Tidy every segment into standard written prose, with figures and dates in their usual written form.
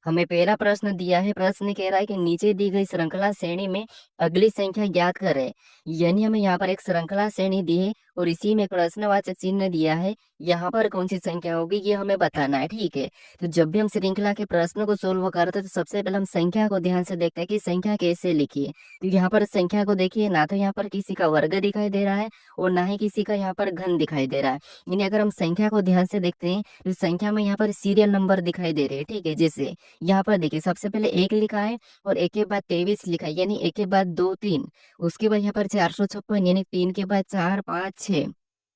हमें पहला प्रश्न दिया है, प्रश्न कह रहा है कि नीचे दी गई श्रृंखला श्रेणी में अगली संख्या ज्ञात करें। यानी हमें यहाँ पर एक श्रृंखला श्रेणी दी है और इसी में प्रश्नवाचक चिन्ह दिया है। यहाँ पर कौन सी संख्या होगी ये हमें बताना है, ठीक है। तो जब भी हम श्रृंखला के प्रश्न को सोल्व करते हैं तो सबसे पहले हम संख्या को ध्यान से देखते हैं कि संख्या कैसे लिखी है। तो यहाँ पर संख्या को देखिए, ना तो यहाँ पर किसी का वर्ग दिखाई दे रहा है और ना ही किसी का यहाँ पर घन दिखाई दे रहा है। यानी अगर हम संख्या को ध्यान से देखते हैं तो संख्या में यहाँ पर सीरियल नंबर दिखाई दे रहे हैं, ठीक है। जैसे यहाँ पर देखिए सबसे पहले एक लिखा है और एक के बाद 23 लिखा है, यानी एक के बाद 2 3, उसके बाद यहाँ पर 456, यानी 3 के बाद 4 5 6,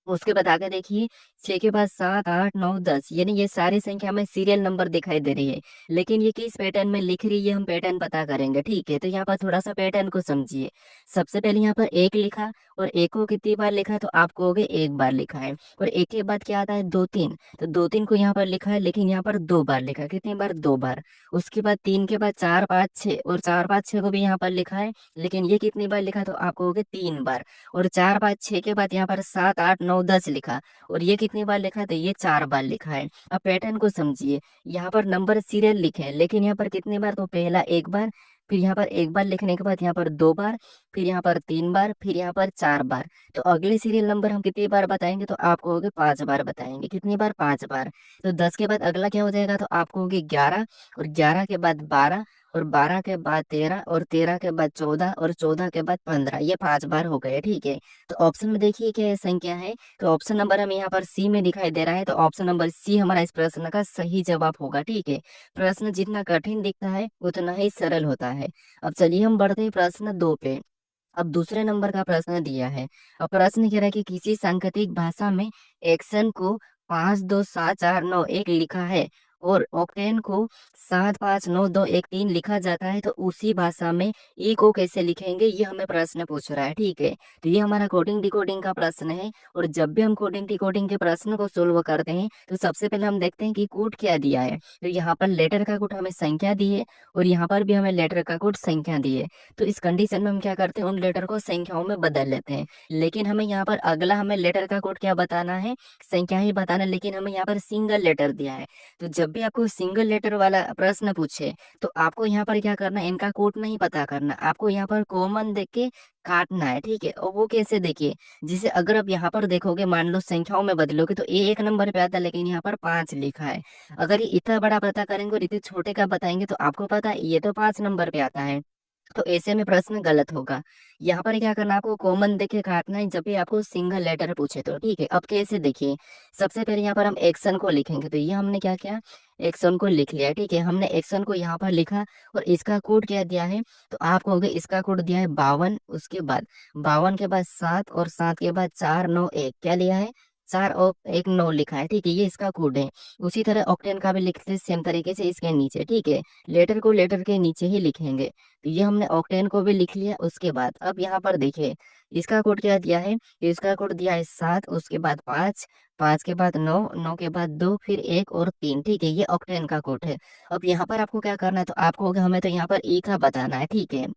उसके बाद आगे देखिए 6 के बाद 7 8 9 10, यानी ये सारी संख्या में सीरियल नंबर दिखाई दे रही है। लेकिन ये किस पैटर्न में लिख रही है हम पैटर्न पता करेंगे, ठीक है। तो यहाँ पर थोड़ा सा पैटर्न को समझिए। सबसे पहले यहाँ पर एक लिखा और एक को कितनी बार लिखा, तो आप कहोगे एक बार लिखा है। और एक के बाद क्या आता है 2 3, तो 2 3 को यहाँ पर लिखा है लेकिन यहाँ पर 2 बार लिखा है। कितनी बार, 2 बार। उसके बाद 3 के बाद 4 5 6, और 4 5 6 को भी यहाँ पर लिखा है लेकिन ये कितनी बार लिखा, तो आप कहोगे 3 बार। और 4 5 6 के बाद यहाँ पर 7 8 9 10 लिखा और ये कितनी बार लिखा है, तो ये 4 बार लिखा है। अब पैटर्न को समझिए, यहाँ पर नंबर सीरियल लिखे हैं लेकिन यहाँ पर कितनी बार, तो पहला एक बार, फिर यहाँ पर एक बार लिखने के बाद यहाँ पर 2 बार, फिर यहाँ पर 3 बार, फिर यहाँ पर 4 बार। तो अगले सीरियल नंबर हम कितनी बार बताएंगे, तो आप कहोगे 5 बार बताएंगे। कितनी बार, 5 बार। तो 10 के बाद अगला क्या हो जाएगा, तो आप कहोगे 11, और 11 के बाद 12, और 12 के बाद 13, और 13 के बाद 14, और 14 के बाद 15। ये 5 बार हो गए, ठीक है। तो ऑप्शन में देखिए क्या ये संख्या है, तो ऑप्शन नंबर हमें यहाँ पर सी में दिखाई दे रहा है। तो ऑप्शन नंबर सी हमारा इस प्रश्न का सही जवाब होगा, ठीक है। प्रश्न जितना कठिन दिखता है उतना ही सरल होता है। अब चलिए हम बढ़ते हैं प्रश्न 2 पे। अब दूसरे नंबर का प्रश्न दिया है। अब प्रश्न कह रहा है कि किसी सांकेतिक भाषा में एक्शन को 5 2 7 4 9 1 लिखा है और ऑक्टेन को 7 5 9 2 1 3 लिखा जाता है, तो उसी भाषा में ई को कैसे लिखेंगे, ये हमें प्रश्न पूछ रहा है, ठीक है। तो ये हमारा कोडिंग डिकोडिंग का प्रश्न है। और जब भी हम कोडिंग डिकोडिंग के प्रश्न को सोल्व करते हैं तो सबसे पहले हम देखते हैं कि कोड क्या दिया है। तो यहाँ पर लेटर का कोड हमें संख्या दी है और यहाँ पर भी हमें लेटर का कोड संख्या दी है। तो इस कंडीशन में हम क्या करते हैं, उन लेटर को संख्याओं में बदल लेते हैं। लेकिन हमें यहाँ पर अगला हमें लेटर का कोड क्या बताना है, संख्या ही बताना है, लेकिन हमें यहाँ पर सिंगल लेटर दिया है। तो जब भी आपको सिंगल लेटर वाला प्रश्न पूछे तो आपको यहाँ पर क्या करना है, इनका कोड नहीं पता करना, आपको यहाँ पर कॉमन देख के काटना है, ठीक है। और वो कैसे, देखिए जैसे अगर आप यहाँ पर देखोगे, मान लो संख्याओं में बदलोगे तो ए एक नंबर पे आता है लेकिन यहाँ पर 5 लिखा है। अगर ये इतना बड़ा पता करेंगे और इतने छोटे का बताएंगे तो आपको पता है ये तो 5 नंबर पे आता है। तो ऐसे में प्रश्न गलत होगा। यहाँ पर क्या करना, आपको कॉमन देके काटना है जब भी आपको सिंगल लेटर पूछे तो, ठीक है। अब कैसे, देखिए सबसे पहले यहाँ पर हम एक्शन को लिखेंगे। तो ये हमने क्या किया, एक्शन को लिख लिया, ठीक है। हमने एक्शन को यहाँ पर लिखा और इसका कोड क्या दिया है, तो आप कहोगे इसका कोड दिया है 52। उसके बाद 52 के बाद 7, और 7 के बाद 4 9 1, क्या लिया है, 4 और 1 9 लिखा है, ठीक है। ये इसका कोड है। उसी तरह ऑक्टेन का भी लिखते हैं सेम तरीके से इसके नीचे, ठीक है। लेटर को लेटर के नीचे ही लिखेंगे। तो ये हमने ऑक्टेन को भी लिख लिया। उसके बाद अब यहाँ पर देखिए इसका कोड क्या दिया है, इसका कोड दिया है 7, उसके बाद 5, 5 के बाद 9, 9 के बाद 2, फिर 1 और 3, ठीक है। ये ऑक्टेन का कोड है। अब यहाँ पर आपको क्या करना है, तो आपको हमें तो यहाँ पर ई का बताना है, ठीक है।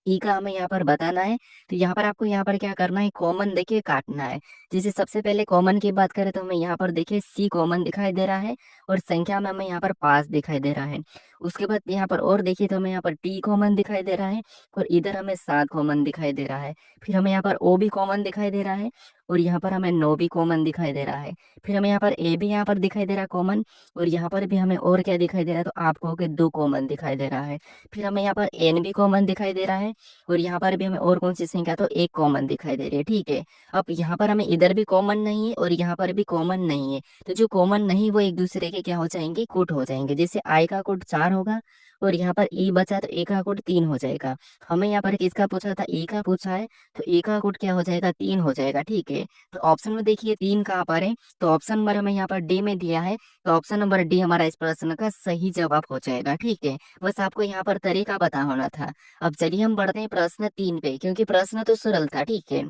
ई का हमें यहाँ पर बताना है। तो यहाँ पर आपको यहाँ पर क्या करना है, कॉमन देखिए काटना है। जैसे सबसे पहले कॉमन की बात करें तो हमें यहाँ पर देखिए सी कॉमन दिखाई दे रहा है और संख्या में हमें यहाँ पर 5 दिखाई दे रहा है। उसके बाद यहाँ पर और देखिए तो हमें यहाँ पर टी कॉमन दिखाई दे रहा है और इधर हमें 7 कॉमन दिखाई दे रहा है। फिर हमें यहाँ पर ओ भी कॉमन दिखाई दे रहा है और यहाँ पर हमें 9 भी कॉमन दिखाई दे रहा है। फिर हमें यहाँ पर ए भी यहाँ पर दिखाई दे रहा है कॉमन, और यहाँ पर भी हमें और क्या दिखाई दे रहा है, तो आप कहोगे 2 कॉमन दिखाई दे रहा है। फिर हमें यहाँ पर एन भी कॉमन दिखाई दे रहा है और यहाँ पर भी हमें और कौन सी संख्या, तो एक कॉमन दिखाई दे रही है, ठीक है। अब यहाँ पर हमें इधर भी कॉमन नहीं है और यहाँ पर भी कॉमन नहीं है। तो जो कॉमन नहीं वो एक दूसरे के क्या हो जाएंगे, कूट हो जाएंगे। जैसे आई का कोड 4 होगा और यहाँ पर ई बचा तो ए का कोड 3 हो जाएगा। हमें यहाँ पर किसका पूछा था, ई का पूछा है, तो ए का कोड क्या हो जाएगा, 3 हो जाएगा, ठीक है। तो ऑप्शन में देखिए 3 कहाँ पर है, तो ऑप्शन नंबर हमें यहाँ पर डी में दिया है। तो ऑप्शन नंबर डी हमारा इस प्रश्न का सही जवाब हो जाएगा, ठीक है। बस आपको यहाँ पर तरीका पता होना था। अब चलिए हम बढ़ते हैं प्रश्न 3 पे, क्योंकि प्रश्न तो सरल था, ठीक है।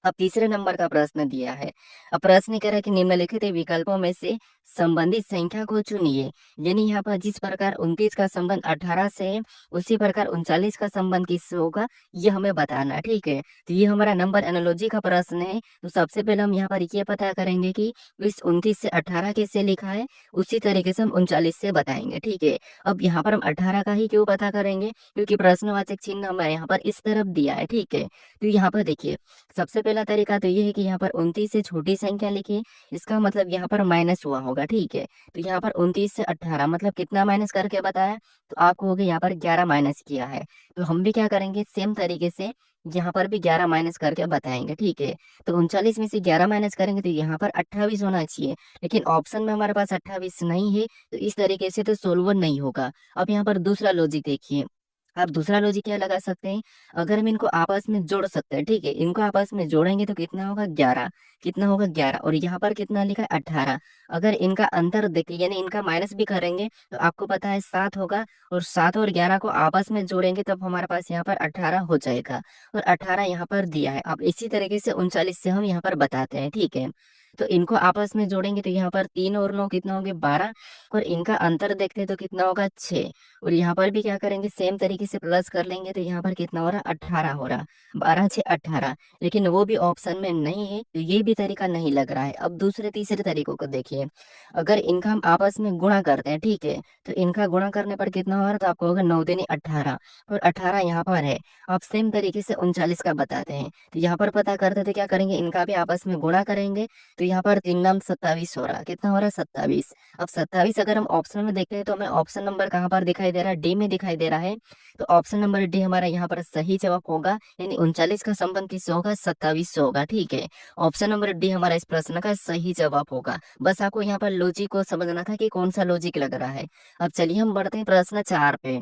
अब तीसरे नंबर का प्रश्न दिया है। अब प्रश्न कह रहा है कि निम्नलिखित विकल्पों में से संबंधित संख्या को चुनिए। यानी यहाँ पर जिस प्रकार 29 का संबंध 18 से है, उसी प्रकार 39 का संबंध किससे होगा, ये हमें बताना है। ठीक है, तो ये हमारा नंबर एनालॉजी का प्रश्न है। तो सबसे पहले हम यहाँ पर ये पता करेंगे कि इस 29 से 18 कैसे लिखा है, उसी तरीके से हम 39 से बताएंगे। ठीक है, अब यहाँ पर हम 18 का ही क्यों पता करेंगे, क्योंकि प्रश्नवाचक चिन्ह हमें यहाँ पर इस तरफ दिया है। ठीक है, तो यहाँ पर देखिए, सबसे पहला तरीका तो ये है कि यहाँ पर 29 से छोटी संख्या लिखिए। इसका मतलब यहाँ पर माइनस हुआ होगा। ठीक है, तो यहाँ पर 29 से 18 मतलब कितना माइनस करके बताया, तो आपको हो गया यहाँ पर 11 माइनस किया है। तो हम भी क्या करेंगे, सेम तरीके से यहाँ पर भी 11 माइनस करके बताएंगे। ठीक है, तो 39 में से 11 माइनस करेंगे तो यहाँ पर 28 होना चाहिए, लेकिन ऑप्शन में हमारे पास 28 नहीं है, तो इस तरीके से तो सोल्वर नहीं होगा। अब यहाँ पर दूसरा लॉजिक देखिए, आप दूसरा लॉजिक क्या लगा सकते हैं, अगर हम इनको आपस में जोड़ सकते हैं। ठीक है, इनको आपस में जोड़ेंगे तो कितना होगा, 11। कितना होगा, 11, और यहाँ पर कितना लिखा है, 18। अगर इनका अंतर देखिए, यानी इनका माइनस भी करेंगे तो आपको पता है 7 होगा, और 7 और 11 को आपस में जोड़ेंगे तब हमारे पास यहाँ पर 18 हो जाएगा, और 18 यहाँ पर दिया है। अब इसी तरीके से 39 से हम यहाँ पर बताते हैं। ठीक है, तो इनको आपस में जोड़ेंगे तो यहाँ पर 3 और 9 कितना होंगे, 12, और इनका अंतर देखते हैं तो कितना होगा, 6, और यहाँ पर भी क्या करेंगे, सेम तरीके से प्लस कर लेंगे तो यहाँ पर कितना हो रहा, 18 हो रहा, 12 6 18, लेकिन वो भी ऑप्शन में नहीं है, तो ये भी तरीका नहीं लग रहा है। अब दूसरे तीसरे तरीकों को देखिए, अगर इनका हम आपस में गुणा करते हैं। ठीक है, तो इनका गुणा करने पर कितना हो रहा है, तो आपको होगा 9 दूनी 18, और 18 यहाँ पर है। आप सेम तरीके से 39 का बताते हैं, तो यहाँ पर पता करते थे, क्या करेंगे, इनका भी आपस में गुणा करेंगे तो यहाँ पर 3 नाम 27 हो रहा, कितना हो रहा है, 27। अब 27 अगर हम ऑप्शन में देखते हैं तो हमें ऑप्शन नंबर कहाँ पर दिखाई दे रहा है, डी में दिखाई दे रहा है, तो ऑप्शन नंबर डी हमारा यहाँ पर सही जवाब होगा। यानी 39 का संबंध किससे होगा, 27 से होगा। ठीक है, ऑप्शन नंबर डी हमारा इस प्रश्न का सही जवाब होगा। बस आपको यहाँ पर लॉजिक को समझना था कि कौन सा लॉजिक लग रहा है। अब चलिए हम बढ़ते हैं प्रश्न 4 पे।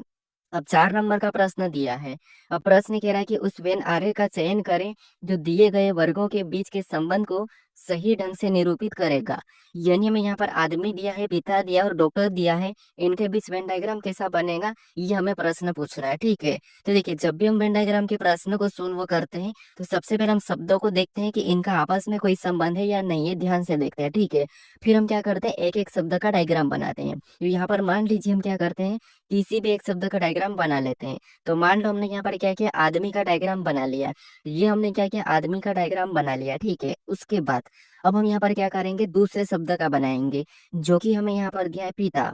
अब 4 नंबर का प्रश्न दिया है। अब प्रश्न कह रहा है कि उस वेन आर्य का चयन करें जो दिए गए वर्गों के बीच के संबंध को सही ढंग से निरूपित करेगा। यानी हमें यहाँ पर आदमी दिया है, पिता दिया और डॉक्टर दिया है, इनके बीच वेन डायग्राम कैसा बनेगा, ये हमें प्रश्न पूछ रहा है। ठीक है, तो देखिए, जब भी हम वेन डायग्राम के प्रश्न को सोल्व करते हैं तो सबसे पहले हम शब्दों को देखते हैं कि इनका आपस में कोई संबंध है या नहीं है, ध्यान से देखते हैं। ठीक है, फिर हम क्या करते हैं, एक एक शब्द का डायग्राम बनाते हैं। तो यहाँ पर मान लीजिए हम क्या करते हैं, किसी भी एक शब्द का डायग्राम बना लेते हैं। तो मान लो हमने यहाँ पर क्या किया, आदमी का डायग्राम बना लिया। ये हमने क्या किया, आदमी का डायग्राम बना लिया। ठीक है, उसके बाद अब हम यहाँ पर क्या करेंगे, दूसरे शब्द का बनाएंगे, जो कि हमें यहाँ पर दिया है, पिता।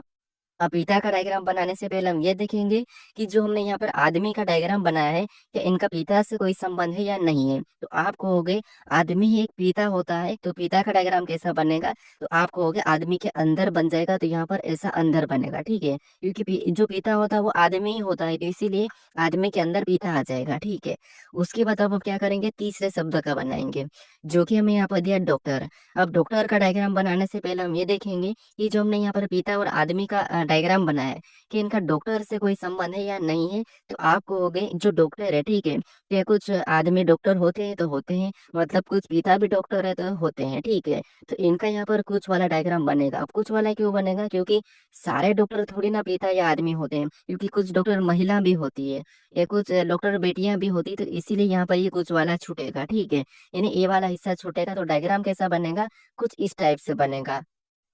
अब पिता का डायग्राम बनाने से पहले हम ये देखेंगे कि जो हमने यहाँ पर आदमी का डायग्राम बनाया है, क्या इनका पिता से कोई संबंध है या नहीं है। तो आप कहोगे आदमी ही एक पिता होता है, तो पिता का डायग्राम कैसा बनेगा, तो आप कहोगे आदमी के अंदर बन जाएगा, तो यहाँ पर ऐसा अंदर बनेगा। ठीक है, क्योंकि जो पिता होता है वो आदमी ही होता है, तो इसीलिए आदमी के अंदर पिता आ जाएगा। ठीक है, उसके बाद अब हम क्या करेंगे, तीसरे शब्द का बनाएंगे, जो कि हमें यहाँ पर दिया डॉक्टर। अब डॉक्टर का डायग्राम बनाने से पहले हम ये देखेंगे कि जो हमने यहाँ पर पिता और आदमी का डायग्राम बनाया है, कि इनका डॉक्टर से कोई संबंध है या नहीं है। तो आप कहोगे जो डॉक्टर है, ठीक है, क्या कुछ आदमी डॉक्टर होते हैं, तो होते हैं, मतलब कुछ पिता भी डॉक्टर है तो होते हैं। ठीक है, तो इनका यहाँ पर कुछ वाला डायग्राम बनेगा। अब कुछ वाला क्यों बनेगा, क्योंकि सारे डॉक्टर थोड़ी ना पिता या आदमी होते हैं, क्योंकि कुछ डॉक्टर महिला भी होती है, या कुछ डॉक्टर बेटियां भी होती है, तो इसीलिए यहाँ पर ये कुछ वाला छूटेगा। ठीक है, यानी ये वाला हिस्सा छूटेगा, तो डायग्राम कैसा बनेगा, कुछ इस टाइप से बनेगा।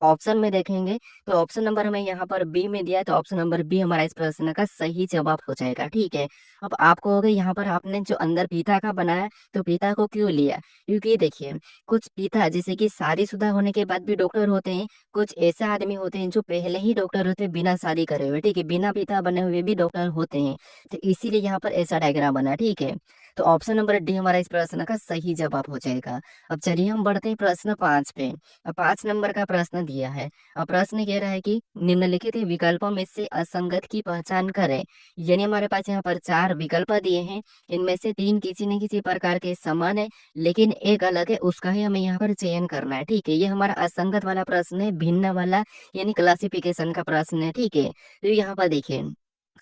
ऑप्शन में देखेंगे तो ऑप्शन नंबर हमें यहाँ पर बी में दिया है, तो ऑप्शन नंबर बी हमारा इस प्रश्न का सही जवाब हो जाएगा। ठीक है, अब आप कहोगे यहाँ पर आपने जो अंदर पिता का बनाया, तो पिता को क्यों लिया, क्योंकि देखिए, कुछ पिता जैसे कि शादीशुदा होने के बाद भी डॉक्टर होते हैं, कुछ ऐसे आदमी होते हैं जो पहले ही डॉक्टर होते हैं बिना शादी करे हुए। ठीक है, बिना पिता बने हुए भी डॉक्टर होते हैं, तो इसीलिए यहाँ पर ऐसा डायग्राम बना। ठीक है, तो ऑप्शन नंबर डी हमारा इस प्रश्न का सही जवाब हो जाएगा। अब चलिए हम बढ़ते हैं प्रश्न 5 पे। 5 नंबर का प्रश्न दिया है। अब प्रश्न कह रहा है कि निम्नलिखित विकल्पों में से असंगत की पहचान करें। यानी हमारे पास यहाँ पर 4 विकल्प दिए हैं, इनमें से 3 किसी न किसी प्रकार के समान है, लेकिन एक अलग है, उसका ही हमें यहाँ पर चयन करना है। ठीक है, ये हमारा असंगत वाला प्रश्न है, भिन्न वाला यानी क्लासिफिकेशन का प्रश्न है। ठीक है, तो यहाँ पर देखिए,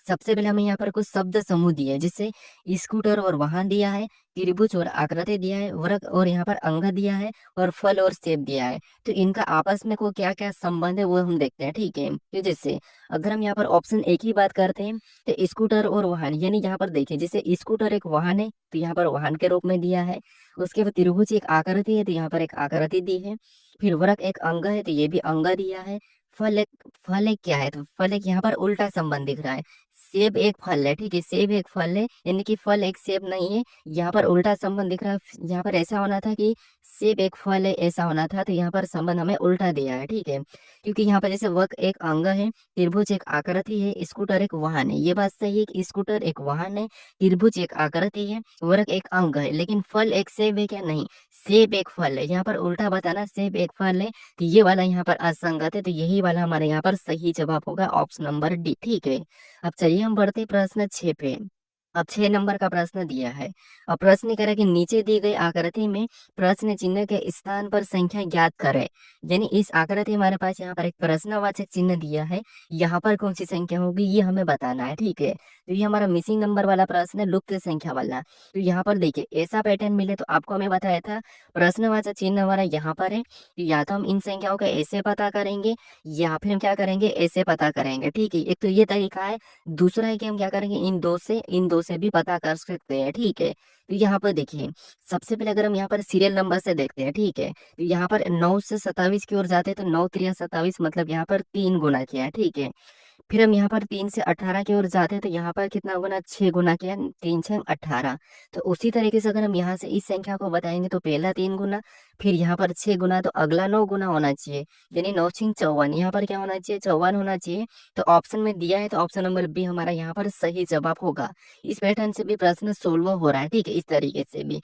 सबसे पहले हमें यहाँ पर कुछ शब्द समूह दिए हैं, जिससे स्कूटर और वाहन दिया है, त्रिभुज और आकृति दिया है, वर्ग और यहाँ पर अंग दिया है, और फल और सेब दिया है। तो इनका आपस में को क्या क्या संबंध है वो हम देखते हैं, ठीक है। तो जैसे अगर हम यहाँ पर ऑप्शन एक की बात करते हैं, तो स्कूटर और वाहन, यानी यहाँ पर देखिए जैसे स्कूटर एक वाहन है तो यहाँ पर वाहन के रूप में दिया है। उसके बाद त्रिभुज एक आकृति है तो यहाँ पर एक आकृति दी है। फिर वर्ग एक अंग है तो ये भी अंग दिया है। फल एक क्या है, तो फल एक यहाँ पर उल्टा संबंध दिख रहा है। सेब एक फल है, ठीक है, सेब एक फल है, यानी कि फल एक सेब नहीं है। यहाँ पर उल्टा संबंध दिख रहा है। यहाँ पर ऐसा होना था कि सेब एक फल है, ऐसा होना था, तो यहाँ पर संबंध हमें उल्टा दिया है, ठीक है। क्योंकि यहाँ पर जैसे वक्र एक अंग है, त्रिभुज एक आकृति है, स्कूटर एक वाहन है, ये बात सही है कि स्कूटर एक वाहन है, त्रिभुज एक आकृति है, वर्ग एक अंग है, लेकिन फल एक सेब है क्या, नहीं, सेब एक फल है। यहाँ पर उल्टा बताना, सेब एक फल है, तो ये वाला यहाँ पर असंगत है, तो यही वाला हमारे यहाँ पर सही जवाब होगा ऑप्शन नंबर डी, ठीक है। अब चलिए हम बढ़ते हैं प्रश्न 6 पे। अब 6 नंबर का प्रश्न दिया है। अब प्रश्न कह रहा है कि नीचे दी गई आकृति में प्रश्न चिन्ह के स्थान पर संख्या ज्ञात करें। यानी इस आकृति हमारे पास यहाँ पर एक प्रश्नवाचक चिन्ह दिया है, यहाँ पर कौन सी संख्या होगी ये हमें बताना है, ठीक है। तो ये हमारा मिसिंग नंबर वाला प्रश्न है, लुप्त संख्या वाला। तो यहाँ पर देखिए ऐसा पैटर्न मिले तो आपको हमें बताया था प्रश्नवाचक चिन्ह हमारा यहाँ पर है, तो या तो हम इन संख्याओं का ऐसे पता करेंगे या फिर हम क्या करेंगे, ऐसे पता करेंगे, ठीक है। एक तो ये तरीका है, दूसरा है कि हम क्या करेंगे, इन दो से भी पता कर सकते हैं, ठीक है। तो यहाँ पर देखिए सबसे पहले अगर हम यहाँ पर सीरियल नंबर से देखते हैं, ठीक है, तो यहाँ पर 9 से 27 की ओर जाते हैं, तो 9 3 27, मतलब यहाँ पर 3 गुना किया है, ठीक है। फिर हम यहाँ पर 3 से 18 की ओर जाते हैं, तो यहाँ पर कितना गुना, 6 गुना किया, 3 6 18। तो उसी तरीके से अगर हम यहाँ से इस संख्या को बताएंगे तो पहला 3 गुना, फिर यहाँ पर 6 गुना, तो अगला 9 गुना होना चाहिए, यानी 9 6 54, यहाँ पर क्या होना चाहिए, 54 होना चाहिए। तो ऑप्शन में दिया है, तो ऑप्शन नंबर बी हमारा यहाँ पर सही जवाब होगा। इस पैटर्न से भी प्रश्न सोल्व हो रहा है, ठीक है, इस तरीके से भी।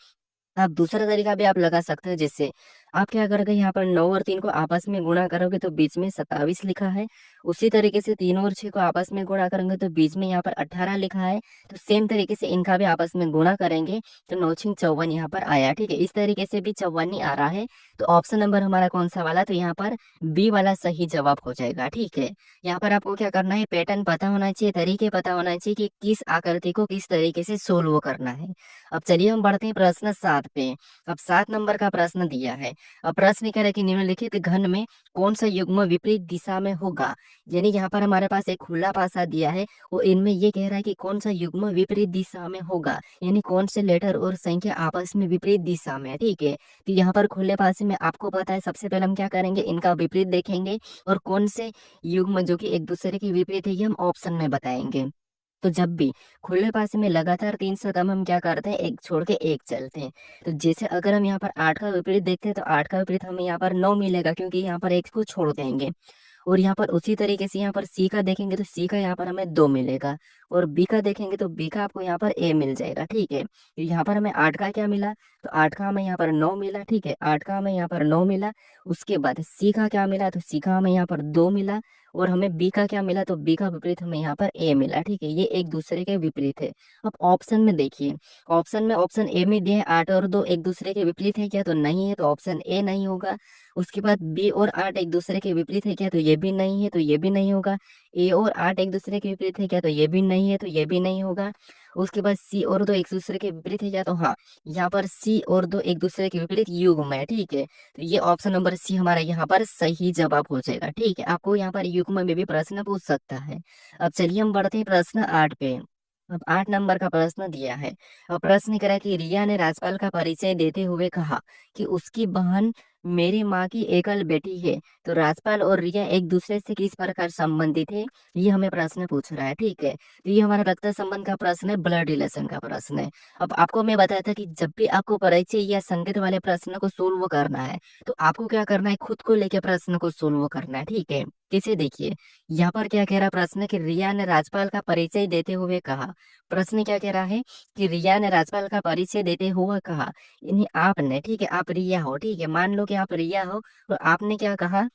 आप दूसरा तरीका भी आप लगा सकते हैं, जिससे आप क्या करोगे, यहाँ पर 9 और 3 को आपस में गुणा करोगे तो बीच में 27 लिखा है। उसी तरीके से 3 और 6 को आपस में गुणा करेंगे तो बीच में यहाँ पर 18 लिखा है। तो सेम तरीके से इनका भी आपस में गुणा करेंगे तो 9 6 54 यहाँ पर आया, ठीक है। इस तरीके से भी 54 आ रहा है। तो ऑप्शन नंबर हमारा कौन सा वाला, तो यहाँ पर बी वाला सही जवाब हो जाएगा, ठीक है। यहाँ पर आपको क्या करना है, पैटर्न पता होना चाहिए, तरीके पता होना चाहिए कि किस आकृति को किस तरीके से सोल्व करना है। अब चलिए हम बढ़ते हैं प्रश्न 7 पे। अब 7 नंबर का प्रश्न दिया है। अब प्रश्न कह रहा है कि निम्नलिखित घन में कौन सा युग्म विपरीत दिशा में होगा। यानी यहाँ पर हमारे पास एक खुला पासा दिया है, वो इनमें ये कह रहा है कि कौन सा युग्म विपरीत दिशा में होगा, यानी कौन से लेटर और संख्या आपस में विपरीत दिशा में है, ठीक है। तो यहाँ पर खुले पासे में आपको पता है, सबसे पहले हम क्या करेंगे, इनका विपरीत देखेंगे, और कौन से युग्म जो कि एक दूसरे के विपरीत है ये हम ऑप्शन में बताएंगे। तो जब भी खुले पासे में लगातार 3 कदम हम क्या करते हैं, एक छोड़ के एक चलते हैं। तो जैसे अगर हम यहाँ पर 8 का विपरीत देखते हैं तो 8 का विपरीत हमें यहाँ पर 9 मिलेगा, क्योंकि यहाँ पर एक को छोड़ देंगे। और यहाँ पर उसी तरीके से यहाँ पर सी का देखेंगे तो सी का यहाँ पर हमें 2 मिलेगा, और बी का देखेंगे तो बी का आपको यहाँ पर ए मिल जाएगा, ठीक है। तो यहाँ पर हमें 8 का क्या मिला, तो 8 का हमें यहाँ पर 9 मिला, ठीक है, 8 का हमें यहाँ पर 9 मिला। उसके बाद सी का क्या मिला, तो सी का हमें यहाँ पर 2 मिला, और हमें बी का क्या मिला, तो बी का विपरीत हमें यहाँ पर ए मिला, ठीक है। ये एक दूसरे के विपरीत है। अब ऑप्शन में देखिए, ऑप्शन ए में दिए 8 और 2 एक दूसरे के विपरीत है क्या, तो नहीं है, तो ऑप्शन ए नहीं होगा। उसके बाद बी और 8 एक दूसरे के विपरीत है क्या, तो ये भी नहीं है, तो ये भी नहीं होगा। ए और 8 एक दूसरे के विपरीत है क्या, तो ये भी नहीं है, तो ये भी नहीं होगा। उसके बाद सी और 2 एक दूसरे के विपरीत है क्या, तो हाँ, यहाँ पर सी और 2 एक दूसरे के विपरीत युग्म है, ठीक है। तो ये ऑप्शन नंबर सी हमारा यहाँ पर सही जवाब हो जाएगा, ठीक है। आपको यहाँ पर युग्म में भी प्रश्न पूछ सकता है। अब चलिए हम बढ़ते हैं प्रश्न 8 पे। अब 8 नंबर का प्रश्न दिया है। अब प्रश्न करा कि रिया ने राजपाल का परिचय देते हुए कहा कि उसकी बहन मेरी माँ की एकल बेटी है। तो राजपाल और रिया एक दूसरे से किस प्रकार संबंधित है, ये हमें प्रश्न पूछ रहा है, ठीक है। तो ये हमारा रक्त संबंध का प्रश्न है, ब्लड रिलेशन का प्रश्न है। अब आपको मैं बताया था कि जब भी आपको परिचय या संकेत वाले प्रश्न को सोल्व करना है तो आपको क्या करना है, खुद को लेकर प्रश्न को सोल्व करना है, ठीक है। किसे देखिए, यहाँ पर क्या कह रहा प्रश्न कि रिया ने राजपाल का परिचय देते हुए कहा। प्रश्न क्या कह रहा है कि रिया ने राजपाल का परिचय देते हुए कहा, यानी आपने, ठीक है, आप रिया हो, ठीक है, मान लो कि आप रिया हो, और आपने क्या कहा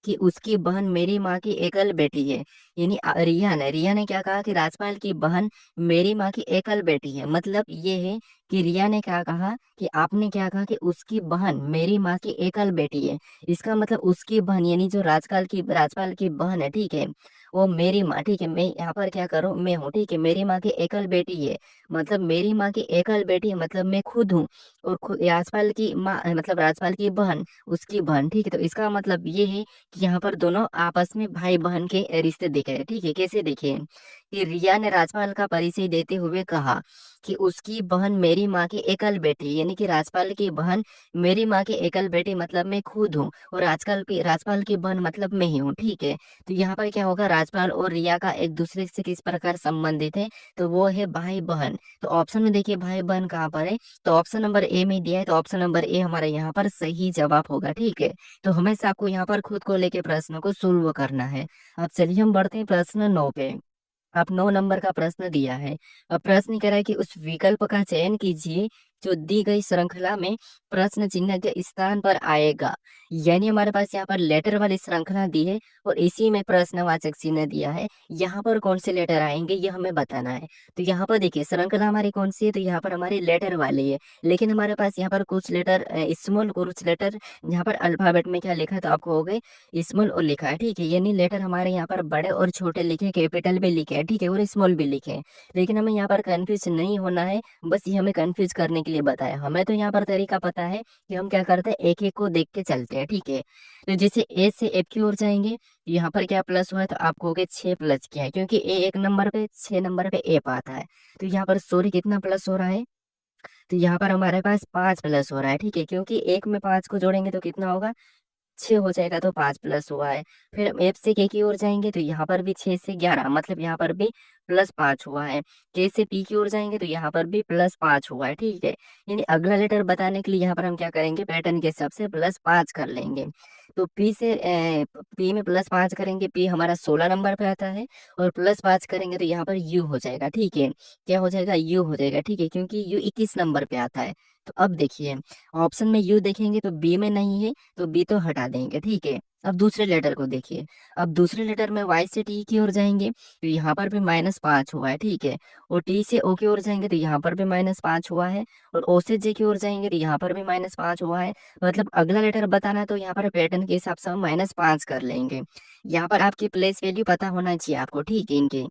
कि उसकी बहन मेरी माँ की एकल बेटी है। यानी रिया ने क्या कहा कि राजपाल की बहन मेरी माँ की एकल बेटी है। मतलब ये है कि रिया ने क्या कहा कि आपने क्या कहा कि उसकी बहन मेरी माँ की एकल बेटी है। इसका मतलब उसकी बहन यानी जो राजपाल की बहन है, ठीक है, वो मेरी माँ, ठीक है, मैं यहाँ पर क्या करूँ, मैं हूँ, ठीक है, मेरी माँ की एकल बेटी है, मतलब मेरी माँ की एकल बेटी है, मतलब मैं खुद हूँ, और खुद राजपाल की माँ मतलब राजपाल की बहन उसकी बहन, ठीक है। तो इसका मतलब ये है कि यहाँ पर दोनों आपस में भाई बहन के रिश्ते दिखे हैं, ठीक है। कैसे दिखे हैं कि रिया ने राजपाल का परिचय देते हुए कहा कि उसकी बहन मेरी माँ की एकल बेटी, यानी कि राजपाल की बहन मेरी माँ की एकल बेटी मतलब मैं खुद हूँ, और राजपाल की बहन मतलब मैं ही हूँ, ठीक है। तो यहाँ पर क्या होगा, राजपाल और रिया का एक दूसरे से किस प्रकार संबंधित है, तो वो है भाई बहन। तो ऑप्शन में देखिए भाई बहन कहाँ पर है, तो ऑप्शन नंबर ए में दिया है, तो ऑप्शन नंबर ए हमारा यहाँ पर सही जवाब होगा, ठीक है। तो हमेशा आपको यहाँ पर खुद को लेके प्रश्नों को सोल्व करना है। अब चलिए हम बढ़ते हैं प्रश्न 9 पे। आप 9 नंबर का प्रश्न दिया है। अब प्रश्न कह रहा है कि उस विकल्प का चयन कीजिए जो दी गई श्रृंखला में प्रश्न चिन्ह के स्थान पर आएगा। यानी हमारे पास यहाँ पर लेटर वाली श्रृंखला दी है और इसी में प्रश्नवाचक चिन्ह दिया है। यहाँ पर कौन से लेटर आएंगे ये हमें बताना है। तो यहाँ पर देखिए श्रृंखला हमारी कौन सी है, तो यहाँ पर हमारी लेटर वाली है, लेकिन हमारे पास यहाँ पर कुछ लेटर स्मॉल, कुछ लेटर यहाँ पर अल्फाबेट में क्या लिखा है, तो आपको हो गए स्मॉल और लिखा है, ठीक है। यानी लेटर हमारे यहाँ पर बड़े और छोटे लिखे, कैपिटल भी लिखे हैं, ठीक है, और स्मॉल भी लिखे हैं। लेकिन हमें यहाँ पर कंफ्यूज नहीं होना है, बस ये हमें कंफ्यूज करने के लिए बताया। हमें तो यहाँ पर तरीका पता है कि हम क्या करते हैं, एक एक को देख के चलते हैं, ठीक है। तो जैसे ए से एफ की ओर जाएंगे, यहाँ पर क्या प्लस हुआ है, तो आपको हो गया 6 प्लस किया है, क्योंकि ए 1 नंबर पे 6 नंबर पे एफ आता है। तो यहाँ पर सॉरी कितना प्लस हो रहा है, तो यहाँ पर हमारे पास 5 प्लस हो रहा है, ठीक है, क्योंकि एक में 5 को जोड़ेंगे तो कितना होगा, 6 हो जाएगा, तो 5 प्लस हुआ है। फिर हम एफ से के की ओर जाएंगे, तो यहाँ पर भी 6 से 11 मतलब यहाँ पर भी +5 हुआ है। के से पी की ओर जाएंगे, तो यहाँ पर भी +5 हुआ है, ठीक है। यानी अगला लेटर बताने के लिए यहाँ पर हम क्या करेंगे, पैटर्न के हिसाब से +5 कर लेंगे। तो पी में +5 करेंगे, पी हमारा 16 नंबर पे आता है, और +5 करेंगे तो यहाँ पर यू हो जाएगा, ठीक है। क्या हो जाएगा, यू हो जाएगा, ठीक है, क्योंकि यू 21 नंबर पे आता है। तो अब देखिए ऑप्शन में यू देखेंगे तो बी में नहीं है, तो बी तो हटा देंगे, ठीक है। अब दूसरे लेटर को देखिए, अब दूसरे लेटर में वाई से टी की ओर जाएंगे, तो यहाँ पर भी -5 हुआ है, ठीक है। और टी से ओ की ओर जाएंगे, तो यहाँ पर भी -5 हुआ है। और ओ से जे की ओर जाएंगे, तो यहाँ पर भी -5 हुआ है। मतलब अगला लेटर बताना है, तो यहाँ पर पैटर्न के हिसाब से हम -5 कर लेंगे। यहाँ पर आपकी प्लेस वैल्यू पता होना चाहिए आपको, ठीक है, इनके।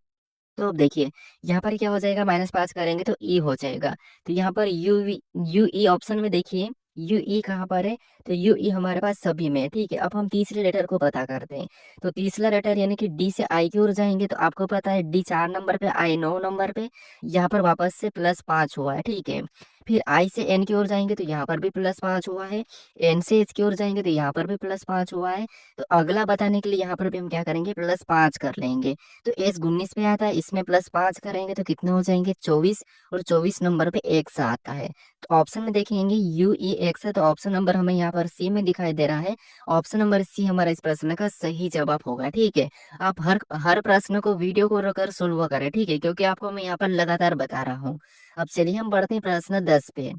तो अब देखिए यहाँ पर क्या हो जाएगा, -5 करेंगे तो ई हो जाएगा। तो यहाँ पर यू ई ऑप्शन में देखिए, यू ई कहाँ पर है, तो यू ई हमारे पास सभी में है, ठीक है। अब हम तीसरे लेटर को पता करते हैं। तो तीसरा लेटर यानी कि डी से आई की ओर जाएंगे, तो आपको पता है डी 4 नंबर पे, आई 9 नंबर पे, यहाँ पर वापस से +5 हुआ है, ठीक है। फिर आई से एन की ओर जाएंगे, तो यहाँ पर भी +5 हुआ है। एन से एच की ओर जाएंगे, तो यहाँ पर भी +5 हुआ है। तो अगला बताने के लिए यहाँ पर भी हम क्या करेंगे, +5 कर लेंगे। तो एस 19 पे आता है, इसमें +5 करेंगे तो कितने हो जाएंगे, 24, और 24 नंबर पे एक्स आता है। तो ऑप्शन में देखेंगे यू ई एक्स है, तो ऑप्शन नंबर हमें यहाँ पर सी में दिखाई दे रहा है। ऑप्शन नंबर सी हमारा इस प्रश्न का सही जवाब होगा, ठीक है। आप हर हर प्रश्न को वीडियो को रखकर सोल्व करें, ठीक है, क्योंकि आपको मैं यहाँ पर लगातार बता रहा हूँ। अब चलिए हम बढ़ते हैं प्रश्न 10 पे।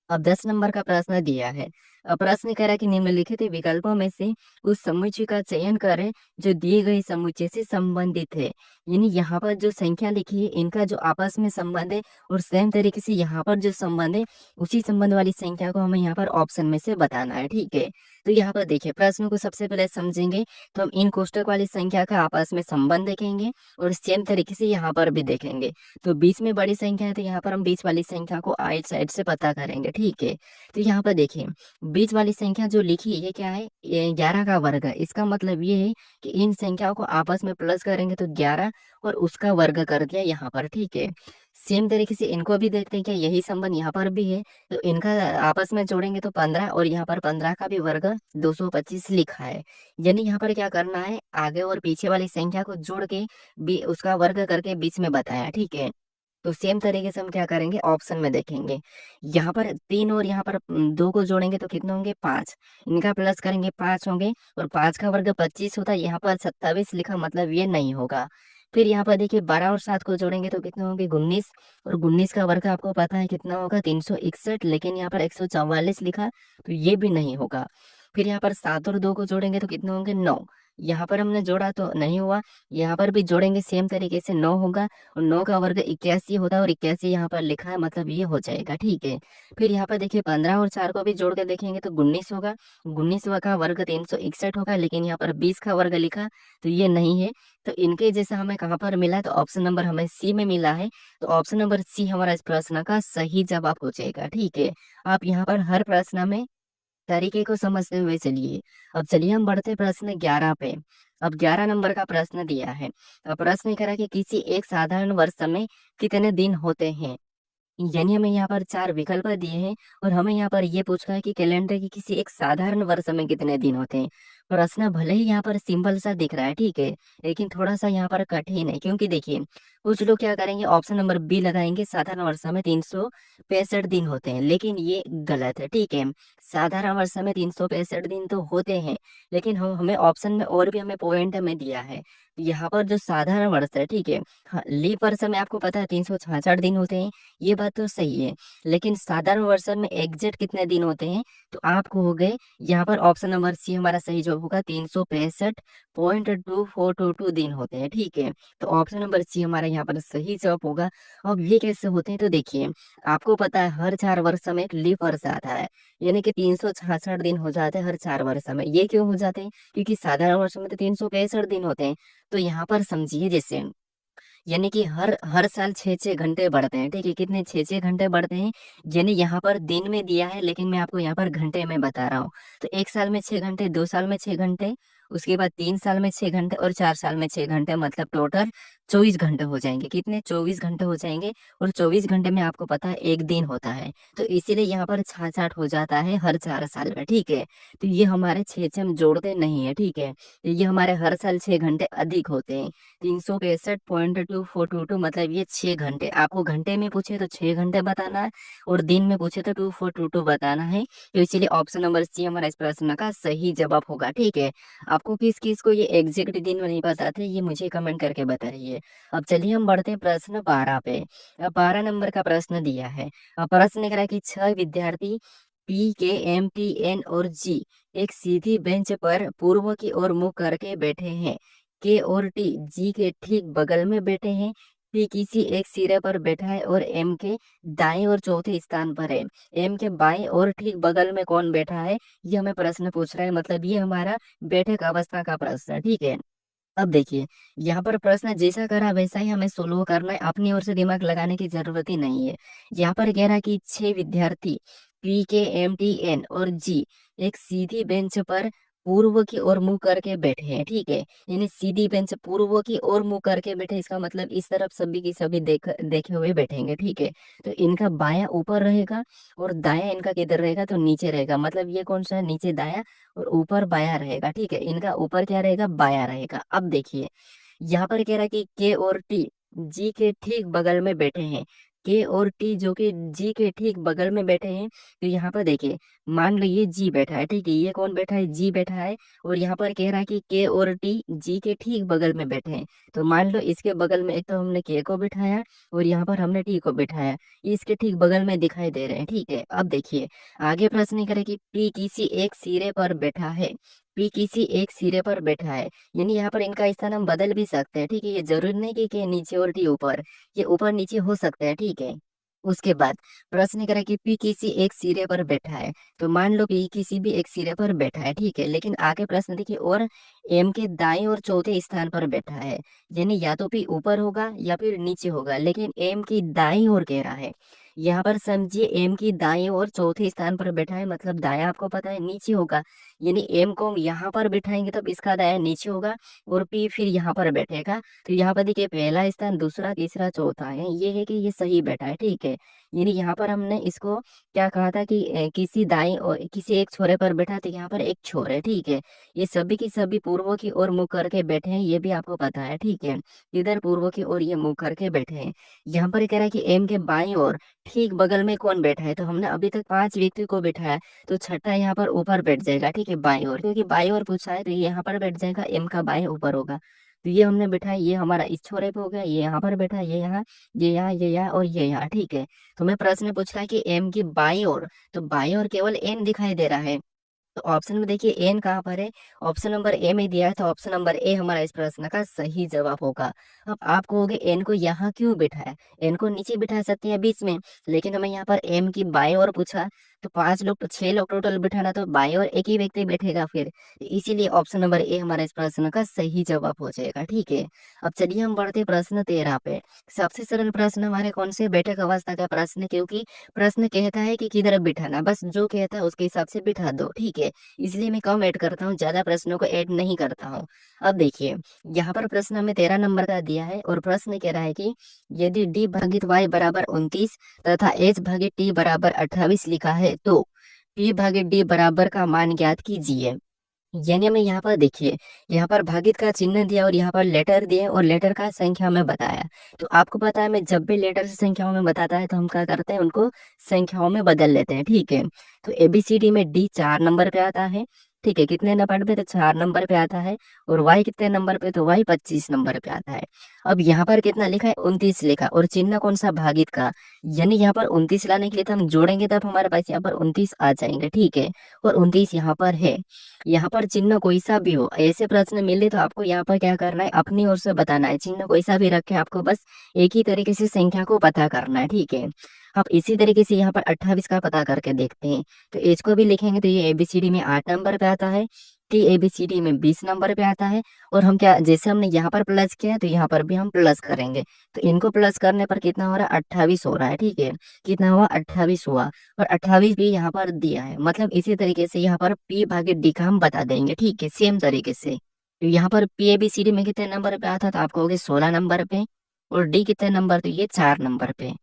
अब 10 नंबर का प्रश्न दिया है। अब प्रश्न कह रहा है कि निम्नलिखित विकल्पों में से उस समुच्चय का चयन करें जो दिए गए समुच्चय से संबंधित है। यानी यहाँ पर जो संख्या लिखी है इनका जो आपस में संबंध है, और सेम तरीके से यहाँ पर जो संबंध है उसी संबंध वाली संख्या को हमें यहाँ पर ऑप्शन में से बताना है, ठीक है। तो यहाँ पर देखिए प्रश्न को सबसे पहले समझेंगे, तो हम इन कोष्टक वाली संख्या का आपस में संबंध देखेंगे, और सेम तरीके से यहाँ पर भी देखेंगे। तो बीच में बड़ी संख्या है, तो यहाँ पर हम बीच वाली संख्या को आइट साइड से पता करेंगे, ठीक है। तो यहाँ पर देखिए बीच वाली संख्या जो लिखी है ये क्या है, ये 11 का वर्ग है। इसका मतलब ये है कि इन संख्याओं को आपस में प्लस करेंगे तो 11, और उसका वर्ग कर दिया यहाँ पर, ठीक है। सेम तरीके से इनको भी देखते हैं क्या यही संबंध यहाँ पर भी है, तो इनका आपस में जोड़ेंगे तो 15, और यहाँ पर 15 का भी वर्ग 225 लिखा है। यानी यहाँ पर क्या करना है, आगे और पीछे वाली संख्या को जोड़ के भी उसका वर्ग करके बीच में बताया, ठीक है। तो सेम तरीके से हम क्या करेंगे, ऑप्शन में देखेंगे, यहाँ पर 3 और यहाँ पर 2 को जोड़ेंगे तो कितने होंगे, 5। इनका प्लस करेंगे 5 होंगे, और 5 का वर्ग 25 होता है, यहाँ पर 27 लिखा, मतलब ये नहीं होगा। फिर यहाँ पर देखिए 12 और 7 को जोड़ेंगे तो कितने होंगे, 19, और 19 का वर्ग आपको पता है कितना होगा, 361, लेकिन यहाँ पर 144 लिखा, तो ये भी नहीं होगा। फिर यहाँ पर 7 और 2 को जोड़ेंगे तो कितने होंगे, 9। यहाँ पर हमने जोड़ा तो नहीं हुआ, यहाँ पर भी जोड़ेंगे सेम तरीके से 9 होगा, और 9 का वर्ग 81 होता है, और 81 यहाँ पर लिखा है, मतलब ये हो जाएगा, ठीक है। फिर यहाँ पर देखिए 15 और 4 को भी जोड़ के देखेंगे तो 19 होगा, 19 का वर्ग 361 होगा, लेकिन यहाँ पर 20 का वर्ग लिखा तो ये नहीं है। तो इनके जैसा हमें कहाँ पर मिला, तो ऑप्शन नंबर हमें सी में मिला है। तो ऑप्शन नंबर सी हमारा इस प्रश्न का सही जवाब हो जाएगा, ठीक है। आप यहाँ पर हर प्रश्न में तरीके को समझते हुए चलिए। अब चलिए हम बढ़ते प्रश्न 11 पे। अब 11 नंबर का प्रश्न दिया है। अब प्रश्न कह रहा है कि किसी एक साधारण वर्ष में कितने दिन होते हैं। यानी हमें यहाँ पर 4 विकल्प दिए हैं, और हमें यहाँ पर ये पूछा है कि कैलेंडर के किसी एक साधारण वर्ष में कितने दिन होते हैं। प्रश्न भले ही यहाँ पर सिंपल सा दिख रहा है, ठीक है, लेकिन थोड़ा सा यहाँ पर कठिन है, क्योंकि देखिए कुछ लोग क्या करेंगे, ऑप्शन नंबर बी लगाएंगे, साधारण वर्ष में 365 दिन होते हैं, लेकिन ये गलत है, ठीक है। साधारण वर्ष में 365 दिन तो होते हैं, लेकिन हम हमें ऑप्शन में और भी हमें पॉइंट में दिया है। यहाँ पर जो साधारण वर्ष है, ठीक है, हाँ, लीप वर्ष में आपको पता है 366 दिन होते हैं, ये बात तो सही है, लेकिन साधारण वर्ष में एग्जैक्ट कितने दिन होते हैं, तो आपको हो गए यहाँ पर ऑप्शन नंबर सी हमारा सही जवाब होगा, 365.2422 दिन होते हैं, ठीक है। तो ऑप्शन नंबर सी हमारा यहाँ पर सही जवाब होगा। अब ये कैसे होते हैं, तो देखिए आपको पता है हर 4 वर्ष में एक लीप वर्ष आता है, यानी कि 366 दिन हो जाते हैं हर 4 वर्ष में। ये क्यों हो जाते हैं, क्योंकि साधारण वर्ष में तो 365 दिन होते हैं। तो यहाँ पर समझिए, जैसे यानी कि हर हर साल 6-6 घंटे बढ़ते हैं, ठीक है, कितने 6-6 घंटे बढ़ते हैं। यानी यहाँ पर दिन में दिया है, लेकिन मैं आपको यहाँ पर घंटे में बता रहा हूँ। तो 1 साल में 6 घंटे, 2 साल में 6 घंटे, उसके बाद 3 साल में 6 घंटे, और 4 साल में 6 घंटे, मतलब टोटल 24 घंटे हो जाएंगे। कितने, 24 घंटे हो जाएंगे। और 24 घंटे में आपको पता है एक दिन होता है, तो इसीलिए यहाँ पर 66 हो जाता है हर 4 साल में, ठीक है। तो ये हमारे 6 से हम जोड़ते नहीं है, ठीक है। तो ये हमारे हर साल 6 घंटे अधिक होते हैं। 365.2422, मतलब ये 6 घंटे। आपको घंटे में पूछे तो 6 घंटे बताना है, और दिन में पूछे तो 2422 बताना है। तो इसीलिए ऑप्शन नंबर सी हमारा इस प्रश्न का सही जवाब होगा, ठीक है। आपको किस किस को ये एग्जैक्ट दिन में नहीं पता थे, ये मुझे कमेंट करके बताइए। अब चलिए हम बढ़ते हैं प्रश्न 12 पे। अब 12 नंबर का प्रश्न दिया है। अब प्रश्न कह रहा है कि 6 विद्यार्थी पी के एम टी एन और जी एक सीधी बेंच पर पूर्व की ओर मुंह करके बैठे हैं। के और टी जी के ठीक बगल में बैठे हैं। पी किसी एक सिरे पर बैठा है और एम के दाएं और चौथे स्थान पर है। एम के बाएं और ठीक बगल में कौन बैठा है, ये हमें प्रश्न पूछ रहा है। मतलब ये हमारा बैठक अवस्था का प्रश्न है, ठीक है। अब देखिए यहाँ पर प्रश्न जैसा करा वैसा ही हमें सोल्व करना है, अपनी ओर से दिमाग लगाने की जरूरत ही नहीं है। यहाँ पर कह रहा है कि 6 विद्यार्थी पी के एम टी एन और जी एक सीधी बेंच पर पूर्व की ओर मुंह करके बैठे हैं, ठीक है। यानी सीधी बेंच पूर्व की ओर मुंह करके बैठे, इसका मतलब इस तरफ सभी की सभी देखे हुए बैठेंगे, ठीक है। तो इनका बायां ऊपर रहेगा, और दायां इनका किधर रहेगा, तो नीचे रहेगा। मतलब ये कौन सा है, नीचे दाया, और ऊपर बाया रहेगा, ठीक है। इनका ऊपर क्या रहेगा, बाया रहेगा। अब देखिए यहाँ पर कह रहा है कि के और टी जी के ठीक बगल में बैठे हैं। के और टी जो कि जी के ठीक बगल में बैठे हैं, तो यहाँ पर देखिए मान लो ये जी बैठा है, ठीक है, ये कौन बैठा है, जी बैठा है। और यहाँ पर कह रहा है कि के और टी जी के ठीक बगल में बैठे हैं। तो मान लो इसके बगल में एक तो हमने के को बिठाया, और यहाँ पर हमने टी को बिठाया, ये इसके ठीक बगल में दिखाई दे रहे हैं, ठीक है। अब देखिए आगे प्रश्न करे कि पी किसी एक सिरे पर बैठा है। पी किसी एक सिरे पर बैठा है, यानी यहाँ पर इनका स्थान हम बदल भी सकते हैं, ठीक है। ये जरूरी नहीं कि नीचे और टी ऊपर, ये ऊपर नीचे हो सकता है, ठीक है। उसके बाद प्रश्न करा कि पी किसी एक सिरे पर बैठा है, तो मान लो पी किसी भी एक सिरे पर बैठा है, ठीक है। लेकिन आगे प्रश्न देखिए, और एम के दाएं और चौथे स्थान पर बैठा है, यानी या तो पी ऊपर होगा या फिर नीचे होगा, लेकिन एम की दाईं ओर कह रहा है। यहाँ पर समझिए एम की दाएं और चौथे स्थान पर बैठा है, मतलब दाया आपको पता है नीचे होगा। यानी एम को हम यहाँ पर बिठाएंगे तब इसका दाया नीचे होगा, और पी फिर यहाँ पर बैठेगा। तो यहाँ पर देखिए पहला स्थान, दूसरा, तीसरा, चौथा है, ये है कि ये सही बैठा है, ठीक है। यानी यहाँ पर हमने इसको क्या कहा था कि किसी दाएं और किसी एक छोरे पर बैठा, तो यहाँ पर एक छोर है, ठीक है। ये सभी की सभी पूर्व की ओर मुंह करके बैठे हैं, ये भी आपको पता है, ठीक है। इधर पूर्व की ओर ये मुंह करके बैठे हैं। यहाँ पर कह रहा है कि एम के बाईं ओर ठीक बगल में कौन बैठा है, तो हमने अभी तक 5 व्यक्ति को बैठाया, तो छठा यहाँ पर ऊपर बैठ जाएगा, ठीक है, बाईं ओर, क्योंकि बाईं ओर पूछा है तो ये यहाँ पर बैठ जाएगा, एम का बाएं ऊपर होगा। तो ये हमने बैठा है, ये हमारा इस छोरे पे हो गया, ये यहाँ पर बैठा है, ये यहाँ, ये यहाँ, ये यहाँ, और ये यहाँ, ठीक है। तो मैं प्रश्न पूछ रहा है कि एम की बाईं ओर, तो बाईं ओर केवल एन दिखाई दे रहा है, तो ऑप्शन में देखिए एन कहाँ पर है, ऑप्शन नंबर ए में दिया है, तो ऑप्शन नंबर ए हमारा इस प्रश्न का सही जवाब होगा। अब आप कहोगे एन को यहाँ क्यों बिठाया, एन को नीचे बिठा सकते हैं बीच में, लेकिन हमें यहाँ पर एम की बाएं ओर पूछा, तो 5 लोग तो 6 लोग टोटल बिठाना, तो बाएं ओर एक ही व्यक्ति बैठेगा फिर, इसीलिए ऑप्शन नंबर ए हमारा इस प्रश्न का सही जवाब हो जाएगा। ठीक है, अब चलिए हम बढ़ते प्रश्न 13 पे। सबसे सरल प्रश्न हमारे कौन से, बैठक अवस्था का प्रश्न, क्योंकि प्रश्न कहता है कि किधर बिठाना, बस जो कहता है उसके हिसाब से बिठा दो। ठीक है, इसलिए मैं कम ऐड करता हूँ, ज्यादा प्रश्नों को ऐड नहीं करता हूँ। अब देखिए यहाँ पर प्रश्न हमें 13 नंबर का दिया है और प्रश्न कह रहा है कि यदि डी भागित वाई बराबर 29 तथा एच भागित टी बराबर 28 लिखा है, तो पी भागित डी बराबर का मान ज्ञात कीजिए। यानी हमें यहाँ पर देखिए, यहाँ पर भागित का चिन्ह दिया और यहाँ पर लेटर दिए और लेटर का संख्या में बताया। तो आपको पता है मैं जब भी लेटर से संख्याओं में बताता है तो हम क्या करते हैं, उनको संख्याओं में बदल लेते हैं। ठीक है, तो एबीसीडी में डी 4 नंबर पे आता है। ठीक है, कितने नंबर पे, तो 4 नंबर पे आता है। और वाई कितने नंबर पे, तो वाई 25 नंबर पे आता है। अब यहाँ पर कितना लिखा है, 29 लिखा, और चिन्ह कौन सा, भागित का। यानी यहाँ पर 29 लाने के लिए तो हम जोड़ेंगे तब हमारे पास यहाँ पर 29 आ जाएंगे। ठीक है, और 29 यहाँ पर है। यहाँ पर चिन्ह कोई सा भी हो, ऐसे प्रश्न मिले तो आपको यहाँ पर क्या करना है, अपनी ओर से बताना है। चिन्ह कोई सा भी रखे, आपको बस एक ही तरीके से संख्या को पता करना है। ठीक है, अब इसी तरीके से यहाँ पर 28 का पता करके देखते हैं। तो एच को भी लिखेंगे तो ये एबीसीडी में 8 नंबर पे आता है, टी एबीसीडी में 20 नंबर पे आता है। और हम क्या, जैसे हमने यहाँ पर प्लस किया है तो यहाँ पर भी हम प्लस करेंगे, तो इनको प्लस करने पर कितना हो रहा है, 28 हो रहा है। ठीक है, कितना हुआ, 28 हुआ, और 28 भी यहाँ पर दिया है। मतलब इसी तरीके से यहाँ पर पी भागे डी का हम बता देंगे। ठीक है, सेम तरीके से। तो यहाँ पर P A B C D में कितने नंबर पे आता, तो आप कहोगे 16 नंबर पे, और डी कितने नंबर, तो ये 4 नंबर पे।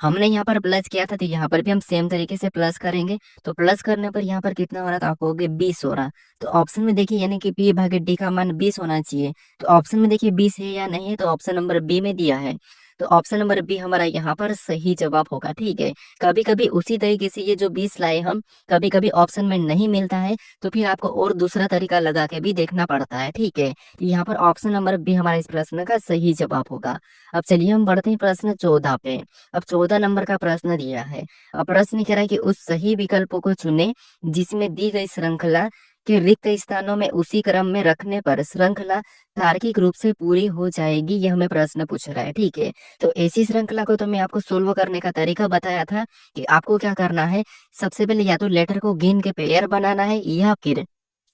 हमने यहाँ पर प्लस किया था तो यहाँ पर भी हम सेम तरीके से प्लस करेंगे। तो प्लस करने पर यहाँ पर कितना हो रहा था, आप कहोगे 20 हो रहा। तो ऑप्शन में देखिए, यानी कि पी भागे डी का मान 20 होना चाहिए। तो ऑप्शन में देखिए 20 है या नहीं है, तो ऑप्शन नंबर बी में दिया है। तो ऑप्शन नंबर बी हमारा यहाँ पर सही जवाब होगा। ठीक है, कभी कभी उसी तरीके से ये जो 20 लाए हम, कभी कभी ऑप्शन में नहीं मिलता है तो फिर आपको और दूसरा तरीका लगा के भी देखना पड़ता है। ठीक है, तो यहाँ पर ऑप्शन नंबर बी हमारे इस प्रश्न का सही जवाब होगा। अब चलिए हम बढ़ते हैं प्रश्न 14 पे। अब 14 नंबर का प्रश्न दिया है। अब प्रश्न कह रहा है कि उस सही विकल्प को चुने जिसमें दी गई श्रृंखला के रिक्त स्थानों में उसी क्रम में रखने पर श्रृंखला तार्किक रूप से पूरी हो जाएगी। यह हमें प्रश्न पूछ रहा है। ठीक है, तो ऐसी श्रृंखला को तो मैं आपको सोल्व करने का तरीका बताया था कि आपको क्या करना है, सबसे पहले या तो लेटर को गिन के पेयर बनाना है, या फिर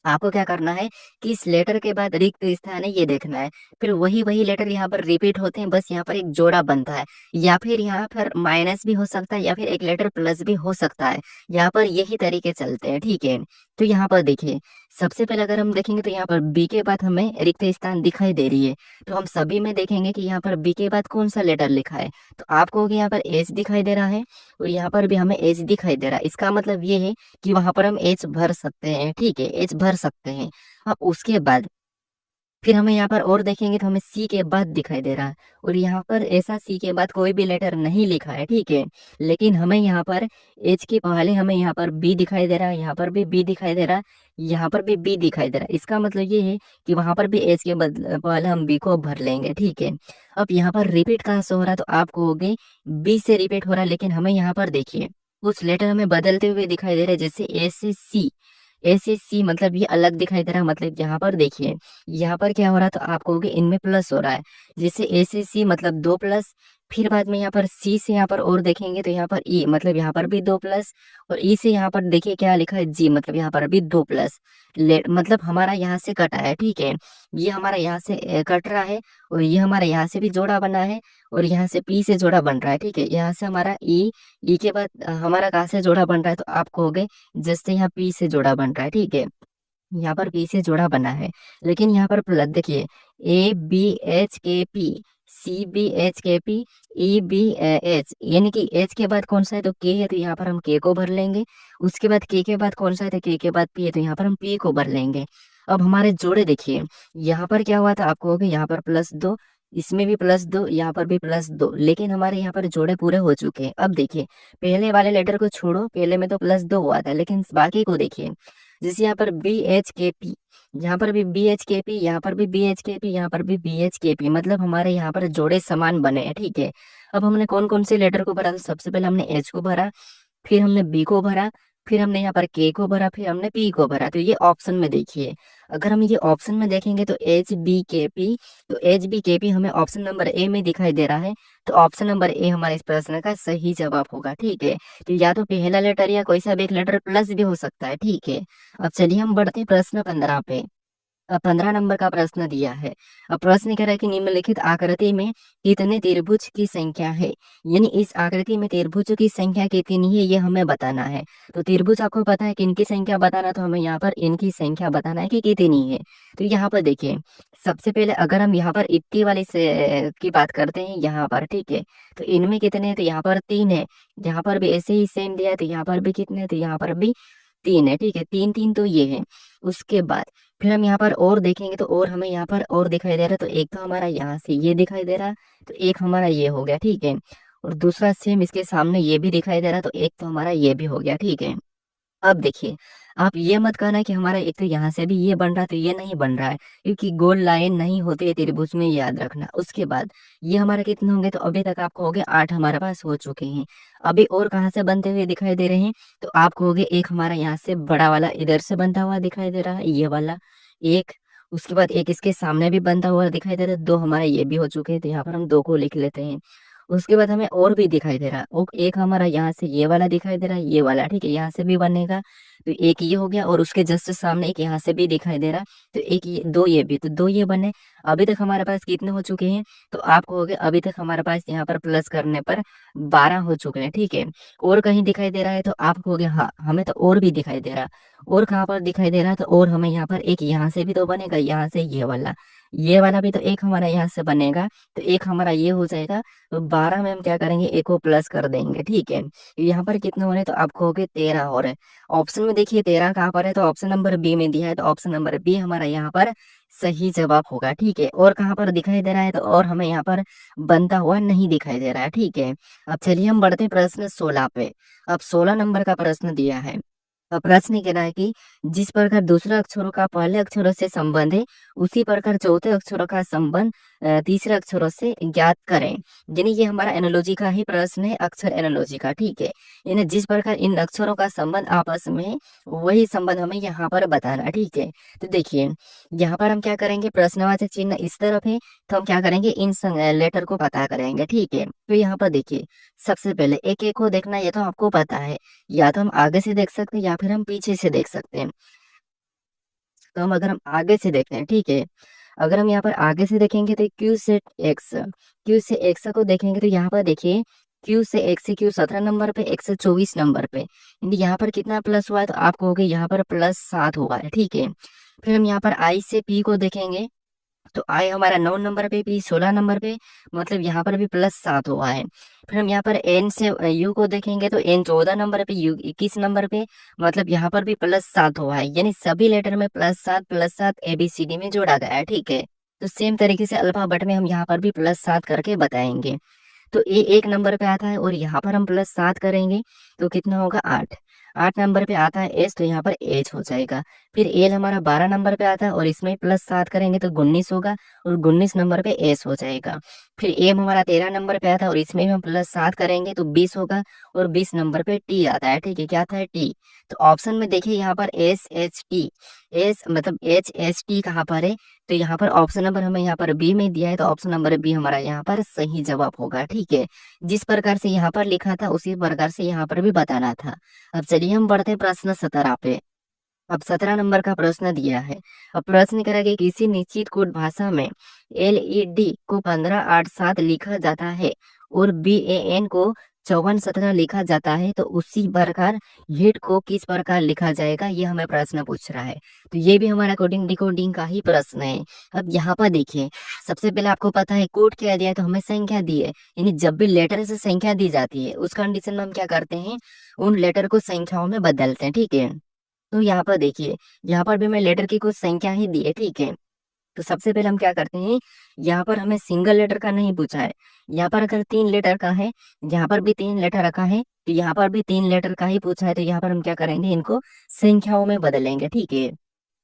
आपको क्या करना है कि इस लेटर के बाद रिक्त स्थान है ये देखना है, फिर वही वही लेटर यहाँ पर रिपीट होते हैं, बस यहाँ पर एक जोड़ा बनता है, या फिर यहाँ पर माइनस भी हो सकता है या फिर एक लेटर प्लस भी हो सकता है। यहाँ पर यही तरीके चलते हैं। ठीक है, तो यहाँ पर देखिए, सबसे पहले अगर हम देखेंगे तो यहाँ पर बी के बाद हमें रिक्त स्थान दिखाई दे रही है, तो हम सभी में देखेंगे कि यहाँ पर बी के बाद कौन सा लेटर लिखा है, तो आपको यहाँ पर एच दिखाई दे रहा है और यहाँ पर भी हमें एच दिखाई दे रहा है। इसका मतलब ये है कि वहां पर हम एच भर सकते हैं। ठीक है, एच भर सकते हैं। अब उसके बाद फिर हमें यहाँ पर और देखेंगे तो हमें सी के बाद दिखाई दे रहा है, और यहाँ पर ऐसा सी के बाद कोई भी लेटर नहीं लिखा है। ठीक है, लेकिन हमें यहाँ पर एच के पहले हमें यहाँ पर बी दिखाई दे रहा है, यहाँ पर भी बी दिखाई दे रहा है, यहाँ पर भी बी दिखाई दे रहा है। इसका मतलब ये है कि वहां पर भी एच के पहले हम बी को भर लेंगे। ठीक है, अब यहाँ पर रिपीट कहाँ से हो रहा है, तो आप कहोगे बी से रिपीट हो रहा है, लेकिन हमें यहाँ पर देखिए कुछ लेटर हमें बदलते हुए दिखाई दे रहे हैं, जैसे ए से सी, ए से सी मतलब ये अलग दिखाई दे रहा है। मतलब यहाँ पर देखिए, यहाँ पर क्या हो रहा है, तो आप कहोगे इनमें प्लस हो रहा है, जैसे ए से सी मतलब 2 प्लस, फिर बाद में यहाँ पर सी से यहाँ पर और देखेंगे तो यहाँ पर ई मतलब यहाँ पर भी 2 प्लस, और ई से यहाँ पर देखिए क्या लिखा है, जी मतलब यहाँ पर भी 2 प्लस। मतलब हमारा यहाँ से कटा है। ठीक है, ये हमारा यहाँ से कट रहा है, और ये हमारा यहाँ से भी जोड़ा बना है, और यहाँ से पी से जोड़ा बन रहा है। ठीक है, यहाँ से हमारा ई के बाद हमारा कहाँ से जोड़ा बन रहा है, तो आप कहोगे जैसे यहाँ पी से जोड़ा बन रहा है। ठीक है, यहाँ पर पी से जोड़ा बना है, लेकिन यहाँ पर प्लस देखिए, ए बी एच के पी, सी बी एच के पी, ई बी एच, यानी कि एच के बाद कौन सा है, तो के है, तो यहाँ पर हम के को भर लेंगे। उसके बाद के बाद कौन सा है, तो के बाद पी है, तो यहाँ पर हम पी को भर लेंगे। अब हमारे जोड़े देखिए, यहाँ पर क्या हुआ था, आपको होगा यहाँ पर +2, इसमें भी +2, यहाँ पर भी +2, लेकिन हमारे यहाँ पर जोड़े पूरे हो चुके हैं। अब देखिए, पहले वाले लेटर को छोड़ो, पहले में तो +2 हुआ था, लेकिन बाकी को देखिए, जैसे यहाँ पर बी एच के पी, यहाँ पर भी बी एच के पी, यहाँ पर भी बी एच के पी, यहाँ पर भी बी एच के पी, मतलब हमारे यहाँ पर जोड़े समान बने हैं। ठीक है, अब हमने कौन कौन से लेटर को भरा, तो सबसे पहले हमने एच को भरा, फिर हमने बी को भरा, फिर हमने यहाँ पर के को भरा, फिर हमने पी को भरा। तो ये ऑप्शन में देखिए, अगर हम ये ऑप्शन में देखेंगे तो एच बी के पी, तो एच बी के पी हमें ऑप्शन नंबर ए में दिखाई दे रहा है। तो ऑप्शन नंबर ए हमारे इस प्रश्न का सही जवाब होगा। ठीक है, तो या तो पहला लेटर या कोई सा भी एक लेटर प्लस भी हो सकता है। ठीक है, अब चलिए हम बढ़ते हैं प्रश्न 15 पे। 15 नंबर का प्रश्न दिया है। अब प्रश्न कह रहा है कि निम्नलिखित आकृति में कितने त्रिभुज की संख्या है, यानी इस आकृति में त्रिभुज की संख्या कितनी है ये हमें बताना है। तो त्रिभुज आपको पता है कि इनकी संख्या बताना, तो हमें यहाँ पर इनकी संख्या बताना है कि कितनी है। तो यहाँ पर देखिए, सबसे पहले अगर हम यहाँ पर इतनी वाली से की बात करते हैं यहाँ पर, ठीक है, तो इनमें कितने हैं, तो यहाँ पर 3 है। यहाँ पर भी ऐसे ही सेम दिया है, तो यहाँ पर भी कितने, तो यहाँ पर भी 3 है। ठीक है, 3 3 तो ये है। उसके बाद फिर हम यहाँ पर और देखेंगे, तो और हमें यहाँ पर और दिखाई दे रहा है। तो एक तो हमारा यहाँ से ये दिखाई दे रहा है, तो एक हमारा ये हो गया। ठीक है, और दूसरा सेम इसके सामने ये भी दिखाई दे रहा है, तो एक तो हमारा ये भी हो गया। ठीक है, अब देखिए, आप ये मत कहना कि हमारा एक तो यहाँ से भी ये बन रहा है, तो ये नहीं बन रहा है, क्योंकि गोल लाइन नहीं होती है त्रिभुज में, याद रखना। उसके बाद ये हमारे कितने होंगे, तो अभी तक आपको हो गए 8 हमारे पास हो चुके हैं। अभी और कहाँ से बनते हुए दिखाई दे रहे हैं, तो आपको हो गए एक हमारा यहाँ से बड़ा वाला इधर से बनता हुआ दिखाई दे रहा है, ये वाला एक। उसके बाद एक इसके सामने भी बनता हुआ दिखाई दे रहा है, 2 हमारे ये भी हो चुके हैं, तो यहाँ पर हम 2 को लिख लेते हैं। उसके बाद हमें और भी दिखाई दे रहा है, और एक हमारा यहाँ से ये वाला दिखाई दे रहा है, ये वाला। ठीक है, यहाँ से भी बनेगा, तो एक ये हो गया, और उसके जस्ट सामने एक यहाँ से भी दिखाई दे रहा है, तो एक ये, 2 ये भी, तो 2 ये बने। अभी तक हमारे पास कितने हो चुके हैं, तो आप कहोगे अभी तक हमारे पास यहाँ पर प्लस करने पर 12 हो चुके हैं। ठीक है, और कहीं दिखाई दे रहा है, तो आप कहोगे हाँ हमें तो और भी दिखाई दे रहा है। और कहाँ पर दिखाई दे रहा है, तो और हमें यहाँ पर एक यहाँ से भी तो बनेगा, यहाँ से ये वाला भी तो एक हमारा यहाँ से बनेगा, तो एक हमारा ये हो जाएगा। तो 12 में हम क्या करेंगे, एक को प्लस कर देंगे। ठीक है, यहाँ पर कितने हो रहे हैं, तो आप कहोगे 13 हो रहे हैं। ऑप्शन में देखिए 13 कहाँ पर है, तो ऑप्शन नंबर बी में दिया है, तो ऑप्शन नंबर बी हमारा यहाँ पर सही जवाब होगा। ठीक है, और कहाँ पर दिखाई दे रहा है, तो और हमें यहाँ पर बनता हुआ नहीं दिखाई दे रहा है। ठीक है, अब चलिए हम बढ़ते हैं प्रश्न 16 पे। अब 16 नंबर का प्रश्न दिया है। अब प्रश्न कह रहा है कि जिस प्रकार दूसरे अक्षरों का पहले अक्षरों से संबंध है, उसी प्रकार चौथे अक्षरों का संबंध तीसरे अक्षरों से ज्ञात करें। यानी ये हमारा एनालॉजी का ही प्रश्न है, अक्षर एनालॉजी का। ठीक है, यानी जिस प्रकार इन अक्षरों का संबंध आपस में है, वही संबंध हमें यहाँ पर बताना है। ठीक है, तो देखिए, यहाँ पर हम क्या करेंगे, प्रश्नवाचक चिन्ह इस तरफ है, तो हम क्या करेंगे, इन लेटर को पता करेंगे। ठीक है, तो यहाँ पर देखिए, सबसे पहले एक एक को देखना, ये तो आपको पता है, या तो हम आगे से देख सकते हैं या फिर हम पीछे से देख सकते हैं। तो हम अगर हम आगे से देखते हैं, ठीक है, अगर हम यहाँ पर आगे से देखेंगे तो क्यू से एक्स को देखेंगे, तो यहाँ पर देखिए, क्यू से एक्स, क्यू 17 नंबर पे, एक्स 24 नंबर पे, यानी यहाँ पर कितना प्लस हुआ है, तो आप कहोगे यहाँ पर +7 हुआ है। ठीक है, फिर हम यहाँ पर आई से पी को देखेंगे, तो आई हमारा 9 नंबर पे, पी 16 नंबर पे, मतलब यहाँ पर भी +7 हुआ है। फिर हम यहाँ पर एन से यू को देखेंगे, तो एन 14 नंबर पे, यू 21 नंबर पे, मतलब यहाँ पर भी +7 हुआ है। यानी सभी लेटर में +7 ABCD में जोड़ा गया है। ठीक है, तो सेम तरीके से अल्फाबेट में हम यहाँ पर भी +7 करके बताएंगे। तो ए 1 नंबर पे आता है, और यहाँ पर हम +7 करेंगे, तो कितना होगा, 8। 8 नंबर पे आता है एस, तो यहाँ पर एच हो जाएगा। फिर एल हमारा 12 नंबर पे आता है, और इसमें +7 करेंगे तो 19 होगा, और 19 नंबर पे एस हो जाएगा। फिर एम हमारा 13 नंबर पे आता है, और इसमें भी हम +7 करेंगे तो 20 होगा, और 20 नंबर पे टी आता है। ठीक है, क्या आता है, टी। तो ऑप्शन में देखिए, यहाँ पर SHT, एस मतलब HST कहाँ पर है, तो यहाँ पर ऑप्शन नंबर हमें यहाँ पर बी में दिया है, तो ऑप्शन नंबर बी हमारा यहाँ पर सही जवाब होगा। ठीक है, जिस प्रकार से यहाँ पर लिखा था उसी प्रकार से यहाँ पर भी बताना था। अब चलिए हम बढ़ते हैं प्रश्न 17 पे। अब 17 नंबर का प्रश्न दिया है। अब प्रश्न करा कि किसी निश्चित कोड भाषा में LED को 1587 लिखा जाता है, और BAN को 5417 लिखा जाता है, तो उसी प्रकार हिट को किस प्रकार लिखा जाएगा, ये हमें प्रश्न पूछ रहा है। तो ये भी हमारा कोडिंग डिकोडिंग का ही प्रश्न है। अब यहाँ पर देखिए, सबसे पहले आपको पता है कोड क्या दिया है, तो हमें संख्या दी है, यानी जब भी लेटर से संख्या दी जाती है उस कंडीशन में हम क्या करते हैं, उन लेटर को संख्याओं में बदलते हैं। ठीक है, तो यहाँ पर देखिए, यहाँ पर भी हमें लेटर की कुछ संख्या ही दी है। ठीक है, तो सबसे पहले हम क्या करते हैं, यहाँ पर हमें सिंगल लेटर का नहीं पूछा है, यहाँ पर अगर 3 लेटर का है, यहाँ पर भी 3 लेटर रखा है, तो यहाँ पर भी 3 लेटर का ही पूछा है, तो यहाँ पर हम क्या करेंगे, इनको संख्याओं में बदलेंगे। ठीक है,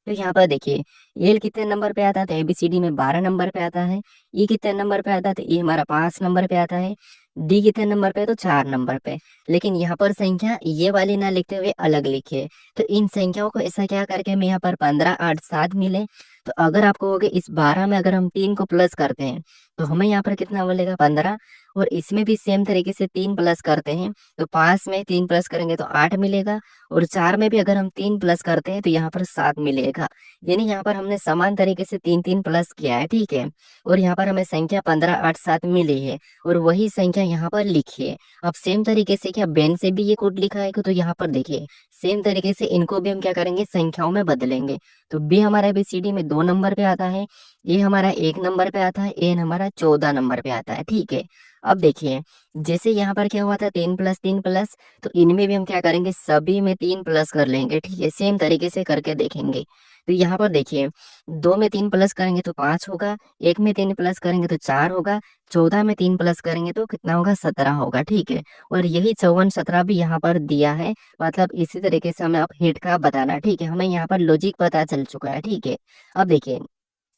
तो यहाँ पर देखिए, एल कितने नंबर पे आता है, तो ABCD में 12 नंबर पे आता है। ई कितने नंबर पे आता है, तो ये हमारा 5 नंबर पे आता है। डी कितने नंबर पे है, तो 4 नंबर पे। लेकिन यहाँ पर संख्या ये वाली ना लिखते हुए अलग लिखिए। तो इन संख्याओं को ऐसा क्या करके हमें यहाँ पर 15, 8, 7 मिले। तो अगर आपको हो गया इस 12 में अगर हम 3 को प्लस करते हैं तो हमें यहाँ पर कितना मिलेगा, 15। और इसमें भी सेम तरीके से 3 प्लस करते हैं तो 5 में 3 प्लस करेंगे तो 8 मिलेगा। और 4 में भी अगर हम 3 प्लस करते हैं तो यहाँ पर 7 मिलेगा। यानी यहाँ पर हमने समान तरीके से 3 3 प्लस किया है, ठीक है। और यहाँ पर हमें संख्या 15, 8, 7 मिली है और वही संख्या यहाँ पर लिखिए। अब सेम तरीके से क्या बेन से भी ये कोड लिखा है, तो यहाँ पर देखिए सेम तरीके से इनको भी हम क्या करेंगे, संख्याओं में बदलेंगे। तो बी हमारा एबीसीडी में 2 नंबर पे आता है, ए हमारा 1 नंबर पे आता है, एन हमारा 14 नंबर पे आता है, ठीक है। अब देखिए जैसे यहाँ पर क्या हुआ था 3 प्लस 3 प्लस, तो इनमें भी हम क्या करेंगे, सभी में 3 प्लस कर लेंगे, ठीक है। सेम तरीके से करके देखेंगे। तो यहाँ पर देखिए 2 में 3 प्लस करेंगे तो 5 होगा, 1 में 3 प्लस करेंगे तो 4 होगा, 14 में 3 प्लस करेंगे तो कितना होगा, 17 होगा, ठीक है। और यही 54, 17 भी यहाँ पर दिया है। मतलब इसी तरीके से हमें अब हिट का बताना, ठीक है। हमें यहाँ पर लॉजिक पता चल चुका है, ठीक है। अब देखिए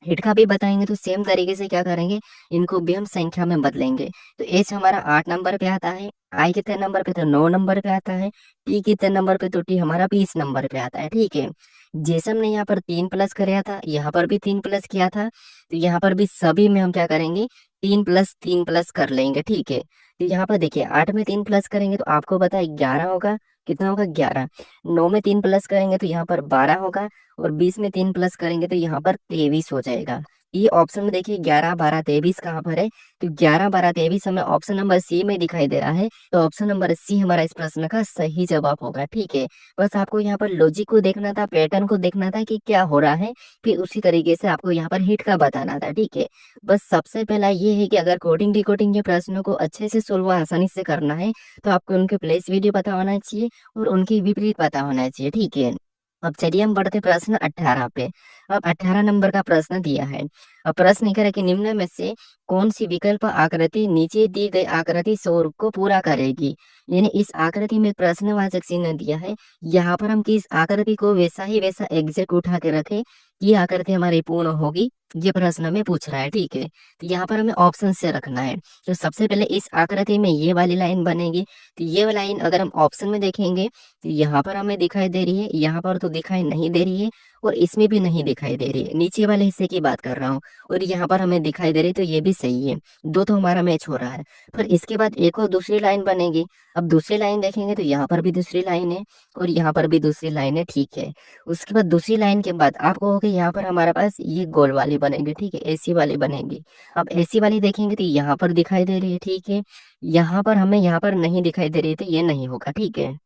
हिट का भी बताएंगे तो सेम तरीके से क्या करेंगे, इनको भी हम संख्या में बदलेंगे। तो एच हमारा 8 नंबर पे आता है, आई कितने नंबर पे, तो 9 नंबर पे आता है, टी कितने नंबर पे, तो टी हमारा 20 नंबर पे आता है, ठीक है। जैसे हमने यहाँ पर 3 प्लस कराया था, यहाँ पर भी 3 प्लस किया था, तो यहाँ पर भी सभी में हम क्या करेंगे, 3 प्लस 3 प्लस कर लेंगे, ठीक है। तो यहाँ पर देखिए 8 में 3 प्लस करेंगे तो आपको पता है 11 होगा, कितना होगा, 11। 9 में 3 प्लस करेंगे तो यहाँ पर 12 होगा, और 20 में 3 प्लस करेंगे तो यहाँ पर 23 हो जाएगा। ये ऑप्शन में देखिए 11, 12, 23 कहाँ पर है, तो 11, 12, 23 हमें ऑप्शन नंबर सी में दिखाई दे रहा है। तो ऑप्शन नंबर सी हमारा इस प्रश्न का सही जवाब होगा, ठीक है। बस आपको यहाँ पर लॉजिक को देखना था, पैटर्न को देखना था कि क्या हो रहा है, फिर उसी तरीके से आपको यहाँ पर हिट का बताना था, ठीक है। बस सबसे पहला ये है कि अगर कोडिंग डिकोडिंग के प्रश्नों को अच्छे से सोल्व आसानी से करना है तो आपको उनके प्लेस वीडियो पता होना चाहिए और उनकी विपरीत पता होना चाहिए, ठीक है। अब चलिए हम बढ़ते प्रश्न 18 पे। अब 18 नंबर का प्रश्न दिया है। अब प्रश्न कह रहा है कि निम्न में से कौन सी विकल्प आकृति नीचे दी गई आकृति स्वरूप को पूरा करेगी। यानी इस आकृति में प्रश्नवाचक चिन्ह दिया है, यहाँ पर हम किस आकृति को वैसा ही वैसा एग्जैक्ट उठा के रखे, ये आकृति हमारी पूर्ण होगी, ये प्रश्न में पूछ रहा है, ठीक है। तो यहाँ पर हमें ऑप्शन से रखना है। तो सबसे पहले इस आकृति में ये वाली लाइन बनेगी, तो ये लाइन अगर हम ऑप्शन में देखेंगे तो यहाँ पर हमें दिखाई दे रही है, यहाँ पर तो दिखाई नहीं दे रही है, और इसमें भी नहीं दिखाई दे रही है। नीचे वाले हिस्से की बात कर रहा हूँ, और यहाँ पर हमें दिखाई दे रही है, तो ये भी सही है, दो तो हमारा मैच हो रहा है। फिर इसके बाद एक और दूसरी लाइन बनेगी। अब दूसरी लाइन देखेंगे तो यहाँ पर भी दूसरी लाइन है और यहाँ पर भी दूसरी लाइन है, ठीक है। उसके बाद दूसरी लाइन के बाद आप कहोगे यहाँ पर हमारे पास ये गोल वाली बनेगी, ठीक है, एसी वाली बनेगी। अब एसी वाली देखेंगे तो यहाँ पर दिखाई दे रही है, ठीक है। यहाँ पर हमें यहाँ पर नहीं दिखाई दे रही है, तो ये नहीं होगा, ठीक है।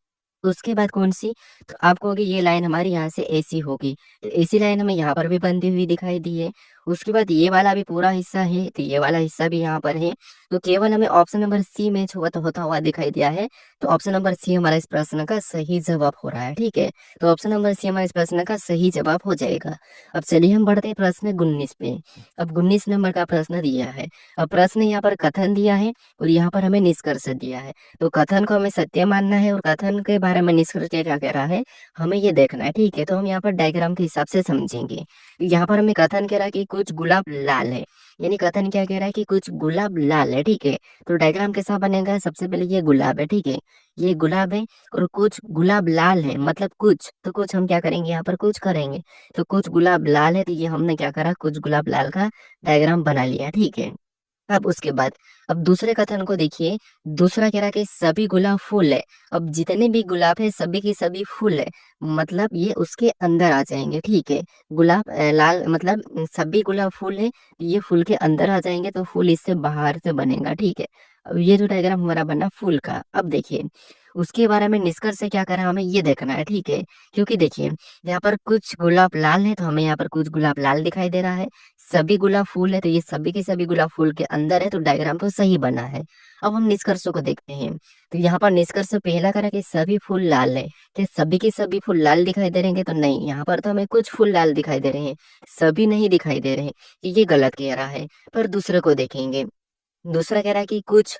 उसके बाद कौन सी, तो आप कहोगे ये लाइन हमारी यहाँ से एसी होगी, तो एसी लाइन हमें यहाँ पर भी बनती हुई दिखाई दी है। उसके बाद ये वाला भी पूरा हिस्सा है, तो ये वाला हिस्सा भी यहाँ पर है। तो केवल हमें ऑप्शन नंबर सी मैच हुआ तो होता हुआ दिखाई दिया है। तो ऑप्शन नंबर सी हमारा इस प्रश्न का सही जवाब हो रहा है, ठीक है। तो ऑप्शन नंबर सी हमारे इस प्रश्न का सही जवाब हो जाएगा। अब चलिए हम बढ़ते हैं प्रश्न 19 पे। अब 19 नंबर का प्रश्न दिया है। अब प्रश्न यहाँ पर कथन दिया है और यहाँ पर हमें निष्कर्ष दिया है। तो कथन को हमें सत्य मानना है और कथन के बारे में निष्कर्ष क्या कह रहा है हमें ये देखना है, ठीक है। तो हम यहाँ पर डायग्राम के हिसाब से समझेंगे। यहाँ पर हमें कथन कह रहा है कि कुछ गुलाब लाल है, यानी कथन क्या कह रहा है कि कुछ गुलाब लाल है, ठीक है। तो डायग्राम कैसा बनेगा, सबसे पहले ये गुलाब है, ठीक है, ये गुलाब है और कुछ गुलाब लाल है, मतलब कुछ, तो कुछ हम क्या करेंगे, यहाँ पर कुछ करेंगे। तो कुछ गुलाब लाल है, तो ये हमने क्या करा, कुछ गुलाब लाल का डायग्राम बना लिया, ठीक है। अब उसके बाद अब दूसरे कथन को देखिए। दूसरा कह रहा है कि सभी गुलाब फूल है। अब जितने भी गुलाब है सभी की सभी फूल है, मतलब ये उसके अंदर आ जाएंगे, ठीक है। गुलाब लाल मतलब सभी गुलाब फूल है, ये फूल के अंदर आ जाएंगे, तो फूल इससे बाहर से बनेगा, ठीक है। अब ये जो डायग्राम हमारा बना फूल का, अब देखिए उसके बारे में निष्कर्ष से क्या करा हमें ये देखना है, ठीक है। क्योंकि देखिए यहाँ पर कुछ गुलाब लाल है, तो हमें यहाँ पर कुछ गुलाब लाल दिखाई दे रहा है। सभी गुलाब फूल है, तो ये सभी के सभी गुलाब फूल के अंदर है, तो डायग्राम तो सही बना है। अब हम निष्कर्षों को देखते हैं। तो यहाँ पर निष्कर्ष पहला करा कि सभी फूल लाल है, कि सभी के सभी फूल लाल दिखाई दे रहे हैं, तो नहीं, यहाँ पर तो हमें कुछ फूल लाल दिखाई दे रहे हैं, सभी नहीं दिखाई दे रहे हैं, ये गलत कह रहा है। पर दूसरे को देखेंगे। दूसरा कह रहा है कि कुछ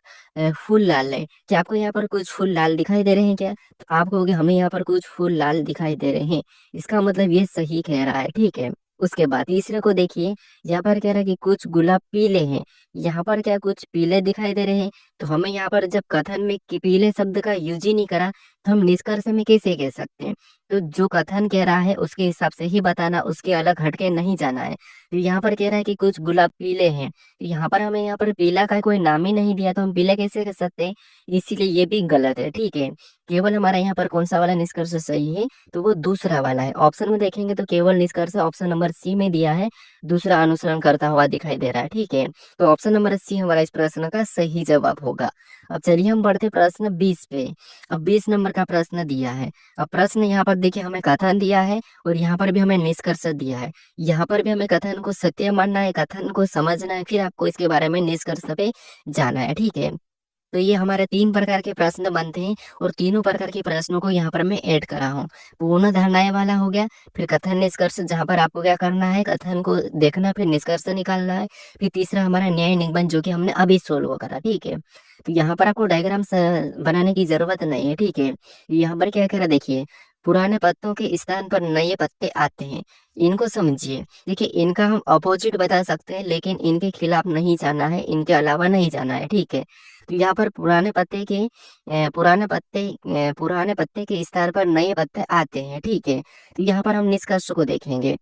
फूल लाल है। क्या आपको यहाँ पर कुछ फूल लाल दिखाई दे रहे हैं क्या, तो आप कहोगे हमें यहाँ पर कुछ फूल लाल दिखाई दे रहे हैं, इसका मतलब ये सही कह रहा है, ठीक है। उसके बाद तीसरे को देखिए, यहाँ पर कह रहा है कि कुछ गुलाब पीले हैं। यहाँ पर क्या कुछ पीले दिखाई दे रहे हैं, तो हमें यहाँ पर जब कथन में पीले शब्द का यूज ही नहीं करा, तो हम निष्कर्ष में कैसे कह सकते हैं। तो जो कथन कह रहा है उसके हिसाब से ही बताना, उसके अलग हटके नहीं जाना है। तो यहाँ पर कह रहा है कि कुछ गुलाब पीले हैं, तो यहाँ पर हमें यहाँ पर पीला का कोई नाम ही नहीं दिया, तो हम पीला कैसे कह सकते हैं। इसीलिए ये भी गलत है, ठीक है। केवल हमारा यहाँ पर कौन सा वाला निष्कर्ष सही है, तो वो दूसरा वाला है। ऑप्शन में देखेंगे तो केवल निष्कर्ष ऑप्शन नंबर सी में दिया है, दूसरा अनुसरण करता हुआ दिखाई दे रहा है, ठीक है। तो ऑप्शन नंबर सी हमारा इस प्रश्न का सही जवाब होगा। अब चलिए हम बढ़ते प्रश्न 20 पे। अब 20 नंबर का प्रश्न दिया है। अब प्रश्न यहाँ पर देखिए हमें कथन दिया है और यहाँ पर भी हमें निष्कर्ष दिया है। यहाँ पर भी हमें कथन को सत्य मानना है, कथन को समझना है, फिर आपको इसके बारे में निष्कर्ष पे जाना है, ठीक है। तो ये हमारे 3 प्रकार के प्रश्न बनते हैं और तीनों प्रकार के प्रश्नों को यहाँ पर मैं ऐड करा हूँ। पूर्ण धारणाएं वाला हो गया, फिर कथन निष्कर्ष जहाँ पर आपको क्या करना है, कथन को देखना फिर निष्कर्ष निकालना है, फिर तीसरा हमारा न्याय निगमन जो कि हमने अभी सोल्व करा, ठीक है। तो यहाँ पर आपको डायग्राम बनाने की जरूरत नहीं है, ठीक है। यहाँ पर क्या करा देखिए, पुराने पत्तों के स्थान पर नए पत्ते आते हैं, इनको समझिए। देखिए इनका हम अपोजिट बता सकते हैं, लेकिन इनके खिलाफ नहीं जाना है, इनके अलावा नहीं जाना है, ठीक है। तो यहाँ पर पुराने पत्ते के स्थान पर नए पत्ते आते हैं, ठीक है। तो यहाँ पर हम निष्कर्ष को देखेंगे।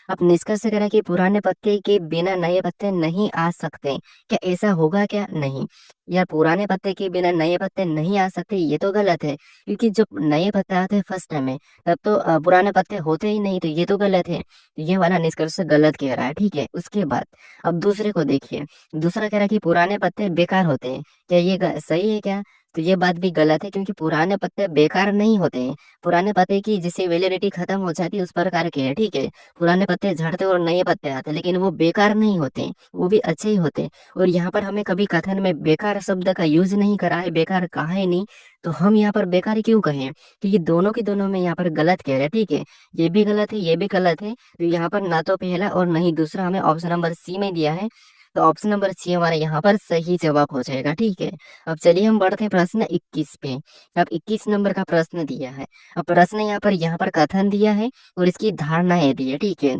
अब निष्कर्ष करें कि पुराने पत्ते के बिना नए पत्ते नहीं आ सकते, क्या ऐसा होगा क्या? नहीं, या पुराने पत्ते के बिना नए पत्ते नहीं आ सकते, ये तो गलत है। क्योंकि जब नए पत्ते आते हैं फर्स्ट टाइम में, तब तो पुराने पत्ते होते ही नहीं, तो ये तो गलत है। तो ये वाला निष्कर्ष गलत कह रहा है, ठीक है। उसके बाद अब दूसरे को देखिए, दूसरा कह रहा है कि पुराने पत्ते बेकार होते हैं, क्या ये सही है क्या? तो ये बात भी गलत है, क्योंकि पुराने पत्ते बेकार नहीं होते हैं। पुराने पत्ते की जैसे वैलिडिटी खत्म हो जाती है उस प्रकार के है, ठीक है। पुराने पत्ते झड़ते और नए पत्ते आते, लेकिन वो बेकार नहीं होते, वो भी अच्छे ही होते। और यहाँ पर हमें कभी कथन में बेकार शब्द का यूज नहीं करा है, बेकार कहा है नहीं, तो हम यहाँ पर बेकार क्यों कहें, क्योंकि दोनों की दोनों में यहाँ पर गलत कह रहे हैं, ठीक है। ये भी गलत है, ये भी गलत है। तो यहाँ पर ना तो पहला और ना ही दूसरा हमें ऑप्शन नंबर सी में दिया है, तो ऑप्शन नंबर सी हमारा यहाँ पर सही जवाब हो जाएगा, ठीक है। अब चलिए हम बढ़ते हैं प्रश्न 21 पे। अब 21 नंबर का प्रश्न दिया है। अब प्रश्न यहाँ पर कथन दिया है और इसकी धारणाएं दी है, ठीक है।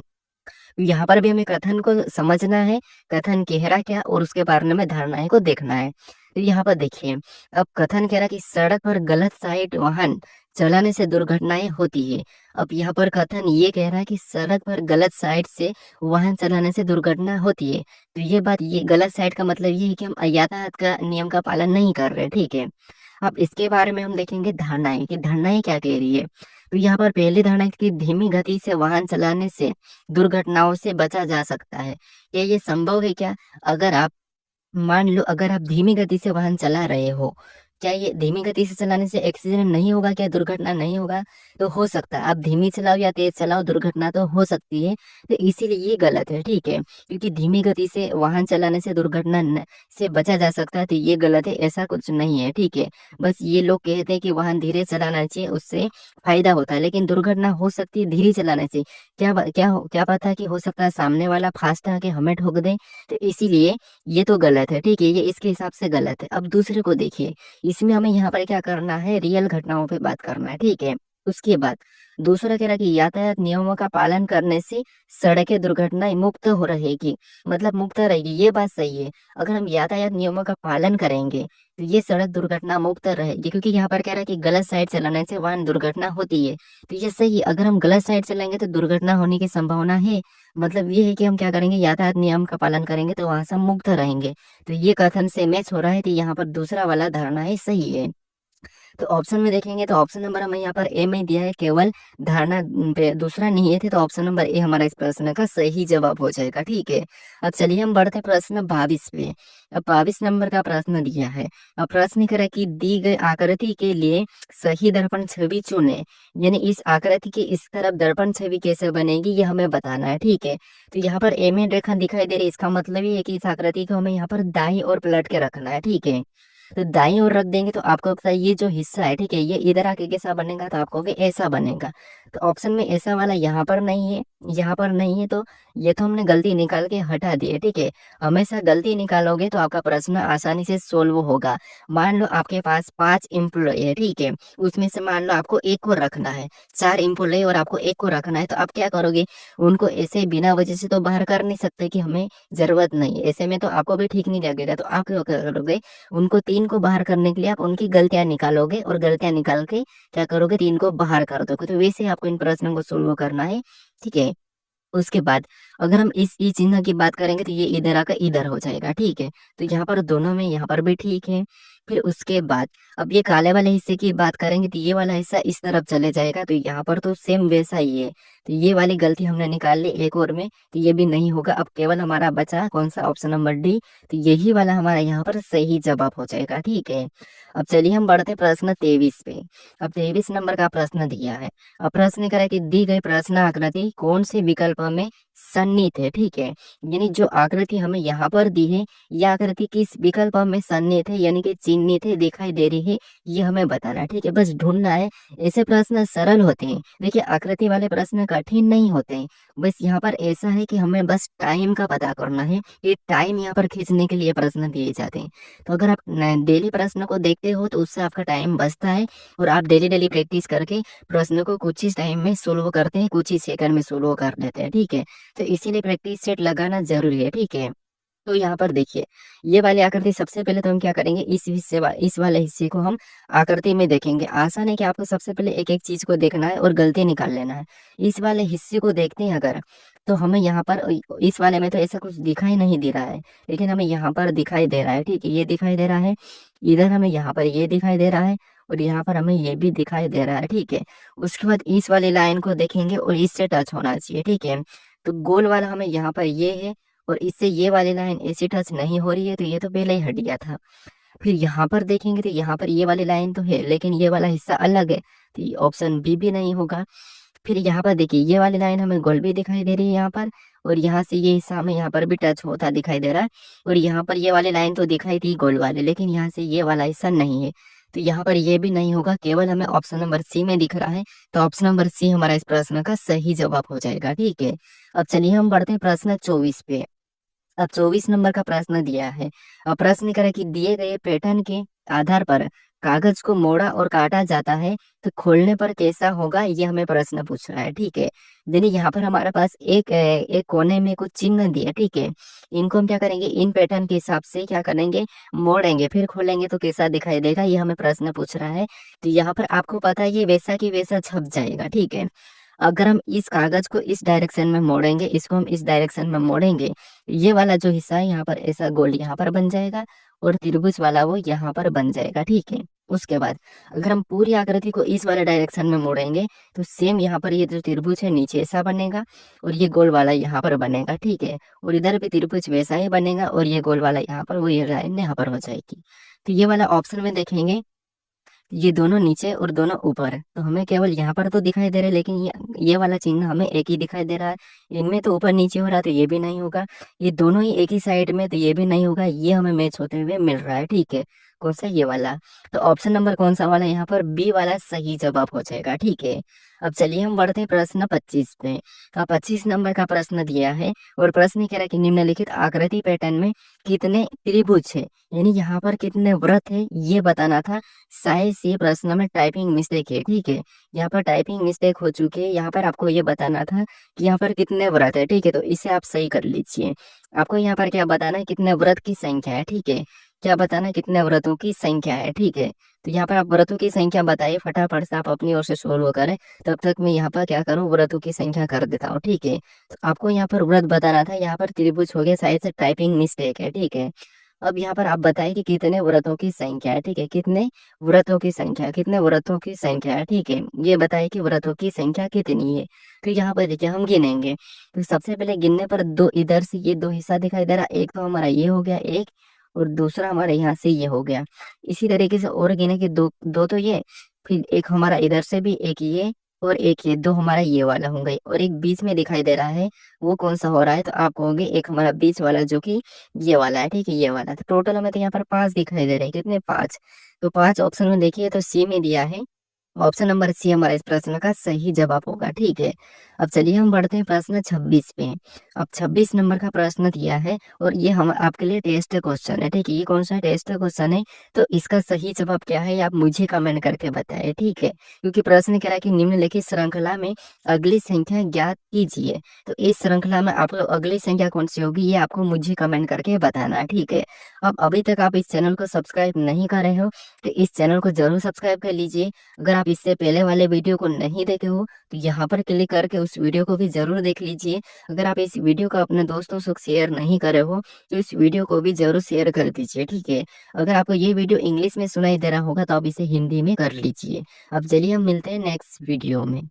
यहाँ पर भी हमें कथन को समझना है, कथन कह रहा क्या और उसके बारे में धारणाएं को देखना है। तो यहाँ पर देखिए, अब कथन कह रहा कि सड़क पर गलत साइड वाहन चलाने से दुर्घटनाएं होती है। अब यहाँ पर कथन ये कह रहा है कि सड़क पर गलत साइड से वाहन चलाने से दुर्घटना होती है। तो ये बात, ये गलत साइड का मतलब ये है कि हम यातायात का नियम का पालन नहीं कर रहे, ठीक है। अब इसके बारे में हम देखेंगे धारणाएं, कि धारणाएं क्या कह रही है। तो यहाँ पर पहली धारणा की धीमी गति से वाहन चलाने से दुर्घटनाओं से बचा जा सकता है। क्या ये संभव है क्या? अगर आप मान लो, अगर आप धीमी गति से वाहन चला रहे हो, क्या ये धीमी गति से चलाने से एक्सीडेंट नहीं होगा क्या, दुर्घटना नहीं होगा? तो हो सकता है, आप धीमी चलाओ या तेज चलाओ, दुर्घटना तो हो सकती है। तो इसीलिए ये गलत है, ठीक है। क्योंकि धीमी गति से वाहन चलाने से दुर्घटना से बचा जा सकता है, तो ये गलत है, ऐसा कुछ नहीं है, ठीक है। बस ये लोग कहते हैं कि वाहन धीरे चलाना चाहिए, उससे फायदा होता है, लेकिन दुर्घटना हो सकती है धीरे चलाने से। क्या पता कि हो सकता है सामने वाला फास्ट आके हमें ठोक दे, तो इसीलिए ये तो गलत है, ठीक है। ये इसके हिसाब से गलत है। अब दूसरे को देखिए, इसमें हमें यहाँ पर क्या करना है, रियल घटनाओं पे बात करना है, ठीक है। उसके बाद दूसरा कह रहा कि यातायात नियमों का पालन करने से सड़कें दुर्घटनाएं मुक्त हो रहेगी, मतलब मुक्त रहेगी, ये बात सही है। अगर हम यातायात नियमों का पालन करेंगे तो ये सड़क दुर्घटना मुक्त रहेगी, क्योंकि यहाँ पर कह रहा है कि गलत साइड चलाने से वाहन दुर्घटना होती है। तो ये सही है, अगर हम गलत साइड चलाएंगे तो दुर्घटना होने की संभावना है। मतलब ये है कि हम क्या करेंगे, यातायात नियम का पालन करेंगे तो वहां से हम मुक्त रहेंगे। तो ये कथन से मैच हो रहा है, तो यहाँ पर दूसरा वाला धारणा है सही है। तो ऑप्शन में देखेंगे तो ऑप्शन नंबर हमें यहाँ पर ए में दिया है, केवल धारणा पे दूसरा नहीं है थे, तो ऑप्शन नंबर ए हमारा इस प्रश्न का सही जवाब हो जाएगा, ठीक है। अब चलिए हम बढ़ते प्रश्न 22 पे। अब 22 नंबर का प्रश्न दिया है। अब प्रश्न कह रहा है कि दी गई आकृति के लिए सही दर्पण छवि चुने, यानी इस आकृति की इस तरफ दर्पण छवि कैसे बनेगी ये हमें बताना है, ठीक है। तो यहाँ पर ए में रेखा दिखाई दे रही है, इसका मतलब ये है कि इस आकृति को हमें यहाँ पर दाईं ओर पलट के रखना है, ठीक है। तो दाईं ओर रख देंगे तो आपको पता है ये जो हिस्सा है, ठीक है, ये इधर आके कैसा बनेगा, तो आपको ऐसा बनेगा। तो ऑप्शन में ऐसा वाला यहाँ पर नहीं है, यहाँ पर नहीं है, तो ये तो हमने गलती निकाल के हटा दी है। ठीक है, हमेशा गलती निकालोगे तो आपका प्रश्न आसानी से सोल्व होगा। मान लो आपके पास 5 एम्प्लॉय है, ठीक है, उसमें से मान लो आपको एक को रखना है, 4 एम्प्लॉय और आपको एक को रखना है, तो आप क्या करोगे, उनको ऐसे बिना वजह से तो बाहर कर नहीं सकते कि हमें जरूरत नहीं है, ऐसे में तो आपको भी ठीक नहीं लगेगा। तो आप क्या करोगे, उनको 3 को बाहर करने के लिए आप उनकी गलतियां निकालोगे और गलतियां निकाल के क्या करोगे, 3 को बाहर कर दोगे। तो वैसे आपको इन प्रश्नों को सोल्व करना है। ठीक है, उसके बाद अगर हम इस ई चिन्ह की बात करेंगे तो ये इधर आकर इधर हो जाएगा। ठीक है, तो यहाँ पर दोनों में यहाँ पर भी ठीक है। फिर उसके बाद अब ये काले वाले हिस्से की बात करेंगे तो ये वाला हिस्सा इस तरफ चले जाएगा, तो यहाँ पर तो सेम वैसा ही है। तो ये वाली गलती हमने निकाल ली एक और में, तो ये भी नहीं होगा। अब केवल हमारा बचा कौन सा, ऑप्शन नंबर डी। तो यही वाला हमारा यहाँ पर सही जवाब हो जाएगा। ठीक है, अब चलिए हम बढ़ते प्रश्न 23 पे। अब 23 नंबर का प्रश्न दिया है। अब प्रश्न करें कि दी गई प्रश्न आकृति कौन से विकल्प में सन्निहित है। ठीक है, यानी जो आकृति हमें यहाँ पर दी है, यह आकृति किस विकल्प में सन्निहित है, यानी कि चिन्हित है, दिखाई दे रही है, ये हमें बताना है। ठीक है, बस ढूंढना है। ऐसे प्रश्न सरल होते हैं, देखिए आकृति वाले प्रश्न कठिन नहीं होते हैं। बस यहाँ पर ऐसा है कि हमें बस टाइम का पता करना है, ये टाइम यहाँ पर खींचने के लिए प्रश्न दिए जाते हैं। तो अगर आप डेली प्रश्न को देखते हो तो उससे आपका टाइम बचता है, और आप डेली डेली प्रैक्टिस करके प्रश्न को कुछ ही टाइम में सोल्व करते हैं, कुछ ही सेकंड में सोल्व कर लेते हैं। ठीक है, तो इसीलिए प्रैक्टिस सेट लगाना जरूरी है। ठीक है, तो यहाँ पर देखिए ये वाली आकृति, सबसे पहले तो हम क्या करेंगे, इस वाले हिस्से को हम आकृति में देखेंगे। आसान है कि आपको सबसे पहले एक एक चीज को देखना है और गलती निकाल लेना है। इस वाले हिस्से को देखते हैं अगर, तो हमें यहाँ पर इस वाले में तो ऐसा कुछ दिखाई नहीं दे रहा है, लेकिन हमें यहाँ पर दिखाई दे रहा है। ठीक है, ये दिखाई दे रहा है, इधर हमें यहाँ पर ये दिखाई दे रहा है, और यहाँ पर हमें ये भी दिखाई दे रहा है। ठीक है, उसके बाद इस वाली लाइन को देखेंगे और इससे टच होना चाहिए। ठीक है, तो गोल वाला हमें यहाँ पर ये है, और इससे ये वाली लाइन ऐसी टच नहीं हो रही है, तो ये तो पहले ही हट गया था। फिर यहाँ पर देखेंगे तो यहाँ पर ये वाली लाइन तो है, लेकिन ये वाला हिस्सा अलग है, तो ये ऑप्शन बी भी नहीं होगा। फिर यहाँ पर देखिए ये वाली लाइन हमें गोल भी दिखाई दे रही है यहाँ पर, और यहाँ से ये हिस्सा हमें यहाँ पर भी टच होता दिखाई दे रहा है, और यहाँ पर ये वाली लाइन तो दिखाई थी गोल वाले, लेकिन यहाँ से ये वाला हिस्सा नहीं है, तो यहाँ पर ये भी नहीं होगा। केवल हमें ऑप्शन नंबर सी में दिख रहा है, तो ऑप्शन नंबर सी हमारा इस प्रश्न का सही जवाब हो जाएगा। ठीक है, अब चलिए हम बढ़ते हैं प्रश्न 24 पे। अब 24 नंबर का प्रश्न दिया है। अब प्रश्न करें कि दिए गए पैटर्न के आधार पर कागज को मोड़ा और काटा जाता है, तो खोलने पर कैसा होगा, ये हमें प्रश्न पूछ रहा है। ठीक है, यानी यहाँ पर हमारे पास एक कोने में कुछ चिन्ह दिया। ठीक है, इनको हम क्या करेंगे, इन पैटर्न के हिसाब से क्या करेंगे, मोड़ेंगे, फिर खोलेंगे तो कैसा दिखाई देगा, ये हमें प्रश्न पूछ रहा है। तो यहाँ पर आपको पता है ये वैसा की वैसा छप जाएगा। ठीक है, अगर हम इस कागज को इस डायरेक्शन में मोड़ेंगे, इसको हम इस डायरेक्शन में मोड़ेंगे, ये वाला जो हिस्सा है यहाँ पर ऐसा गोल यहाँ पर बन जाएगा, और त्रिभुज वाला वो यहाँ पर बन जाएगा। ठीक है, उसके बाद अगर हम पूरी आकृति को इस वाले डायरेक्शन में मोड़ेंगे, तो सेम यहाँ पर ये जो त्रिभुज है नीचे ऐसा बनेगा, और ये गोल वाला यहाँ पर बनेगा। ठीक है, और इधर भी त्रिभुज वैसा ही बनेगा, और ये गोल वाला यहाँ पर, वो ये लाइन यहाँ पर हो जाएगी। तो ये वाला ऑप्शन में देखेंगे, ये दोनों नीचे और दोनों ऊपर, तो हमें केवल यहाँ पर तो दिखाई दे रहा है, लेकिन ये वाला चिन्ह हमें एक ही दिखाई दे रहा है। इनमें तो ऊपर नीचे हो रहा है, तो ये भी नहीं होगा। ये दोनों ही एक ही साइड में, तो ये भी नहीं होगा। ये हमें मैच होते हुए मिल रहा है। ठीक है, कौन सा, ये वाला। तो ऑप्शन नंबर कौन सा वाला, यहाँ पर बी वाला सही जवाब हो जाएगा। ठीक है, अब चलिए हम बढ़ते हैं प्रश्न 25 पे। तो 25 नंबर का प्रश्न दिया है, और प्रश्न कह रहा है कि निम्नलिखित आकृति पैटर्न में कितने त्रिभुज है, यानी यहाँ पर कितने वृत्त है, ये बताना था। शायद से प्रश्न में टाइपिंग मिस्टेक है। ठीक है, यहाँ पर टाइपिंग मिस्टेक हो चुकी है, यहाँ पर आपको ये बताना था कि यहाँ पर कितने व्रत है। ठीक है, तो इसे आप सही कर लीजिए। आपको यहाँ पर क्या बताना है, कितने व्रत की संख्या है। ठीक है, क्या बताना है, कितने व्रतों की संख्या है। ठीक है, तो यहाँ पर आप व्रतों की संख्या बताइए, फटाफट से आप अपनी ओर से सोल्व करें, तब तक मैं यहाँ पर क्या करूँ, व्रतों की संख्या कर देता हूँ। ठीक है, तो आपको यहाँ पर व्रत बताना था, यहाँ पर त्रिभुज हो गया, शायद से टाइपिंग मिस्टेक है। ठीक है, अब यहाँ पर आप बताइए कि कितने व्रतों की संख्या है। ठीक है, कितने व्रतों की संख्या, कितने व्रतों की संख्या है। ठीक है, ये बताइए कि व्रतों की संख्या कितनी है। तो यहाँ पर देखिए हम गिनेंगे, तो सबसे पहले गिनने पर दो, इधर से ये दो हिस्सा दिखाई दे रहा है, एक तो हमारा ये हो गया एक, और दूसरा हमारे यहाँ से ये हो गया। इसी तरीके से और गिने कि दो दो तो ये, फिर एक हमारा इधर से भी, एक ये, और एक ये, दो हमारा ये वाला होंगे, और एक बीच में दिखाई दे रहा है, वो कौन सा हो रहा है, तो आप कहोगे एक हमारा बीच वाला जो कि ये वाला है। ठीक है, ये वाला। तो टोटल हमें तो यहाँ पर 5 दिखाई दे रहे हैं, कितने, 5। तो 5 ऑप्शन में देखिए तो सी में दिया है, ऑप्शन नंबर सी हमारा इस प्रश्न का सही जवाब होगा। ठीक है, अब चलिए हम बढ़ते हैं प्रश्न 26 पे। अब 26 नंबर का प्रश्न दिया है और ये हम आपके लिए टेस्ट क्वेश्चन है। ठीक है, ये कौन सा टेस्ट क्वेश्चन है, तो इसका सही जवाब क्या है ये आप मुझे कमेंट करके बताएं। ठीक है, क्योंकि प्रश्न कह रहा है कि निम्नलिखित श्रृंखला में अगली संख्या ज्ञात कीजिए। तो इस श्रृंखला में आप लोग अगली संख्या कौन सी होगी ये आपको मुझे कमेंट करके बताना है। ठीक है, अब अभी तक आप इस चैनल को सब्सक्राइब नहीं कर रहे हो तो इस चैनल को जरूर सब्सक्राइब कर लीजिए। अगर आप इससे पहले वाले वीडियो को नहीं देखे हो तो यहाँ पर क्लिक करके उस वीडियो को भी जरूर देख लीजिए। अगर आप इस वीडियो को अपने दोस्तों से शेयर नहीं कर रहे हो तो इस वीडियो को भी जरूर शेयर कर दीजिए। ठीक है, अगर आपको ये वीडियो इंग्लिश में सुनाई दे रहा होगा तो आप इसे हिंदी में कर लीजिए। अब चलिए हम मिलते हैं नेक्स्ट वीडियो में।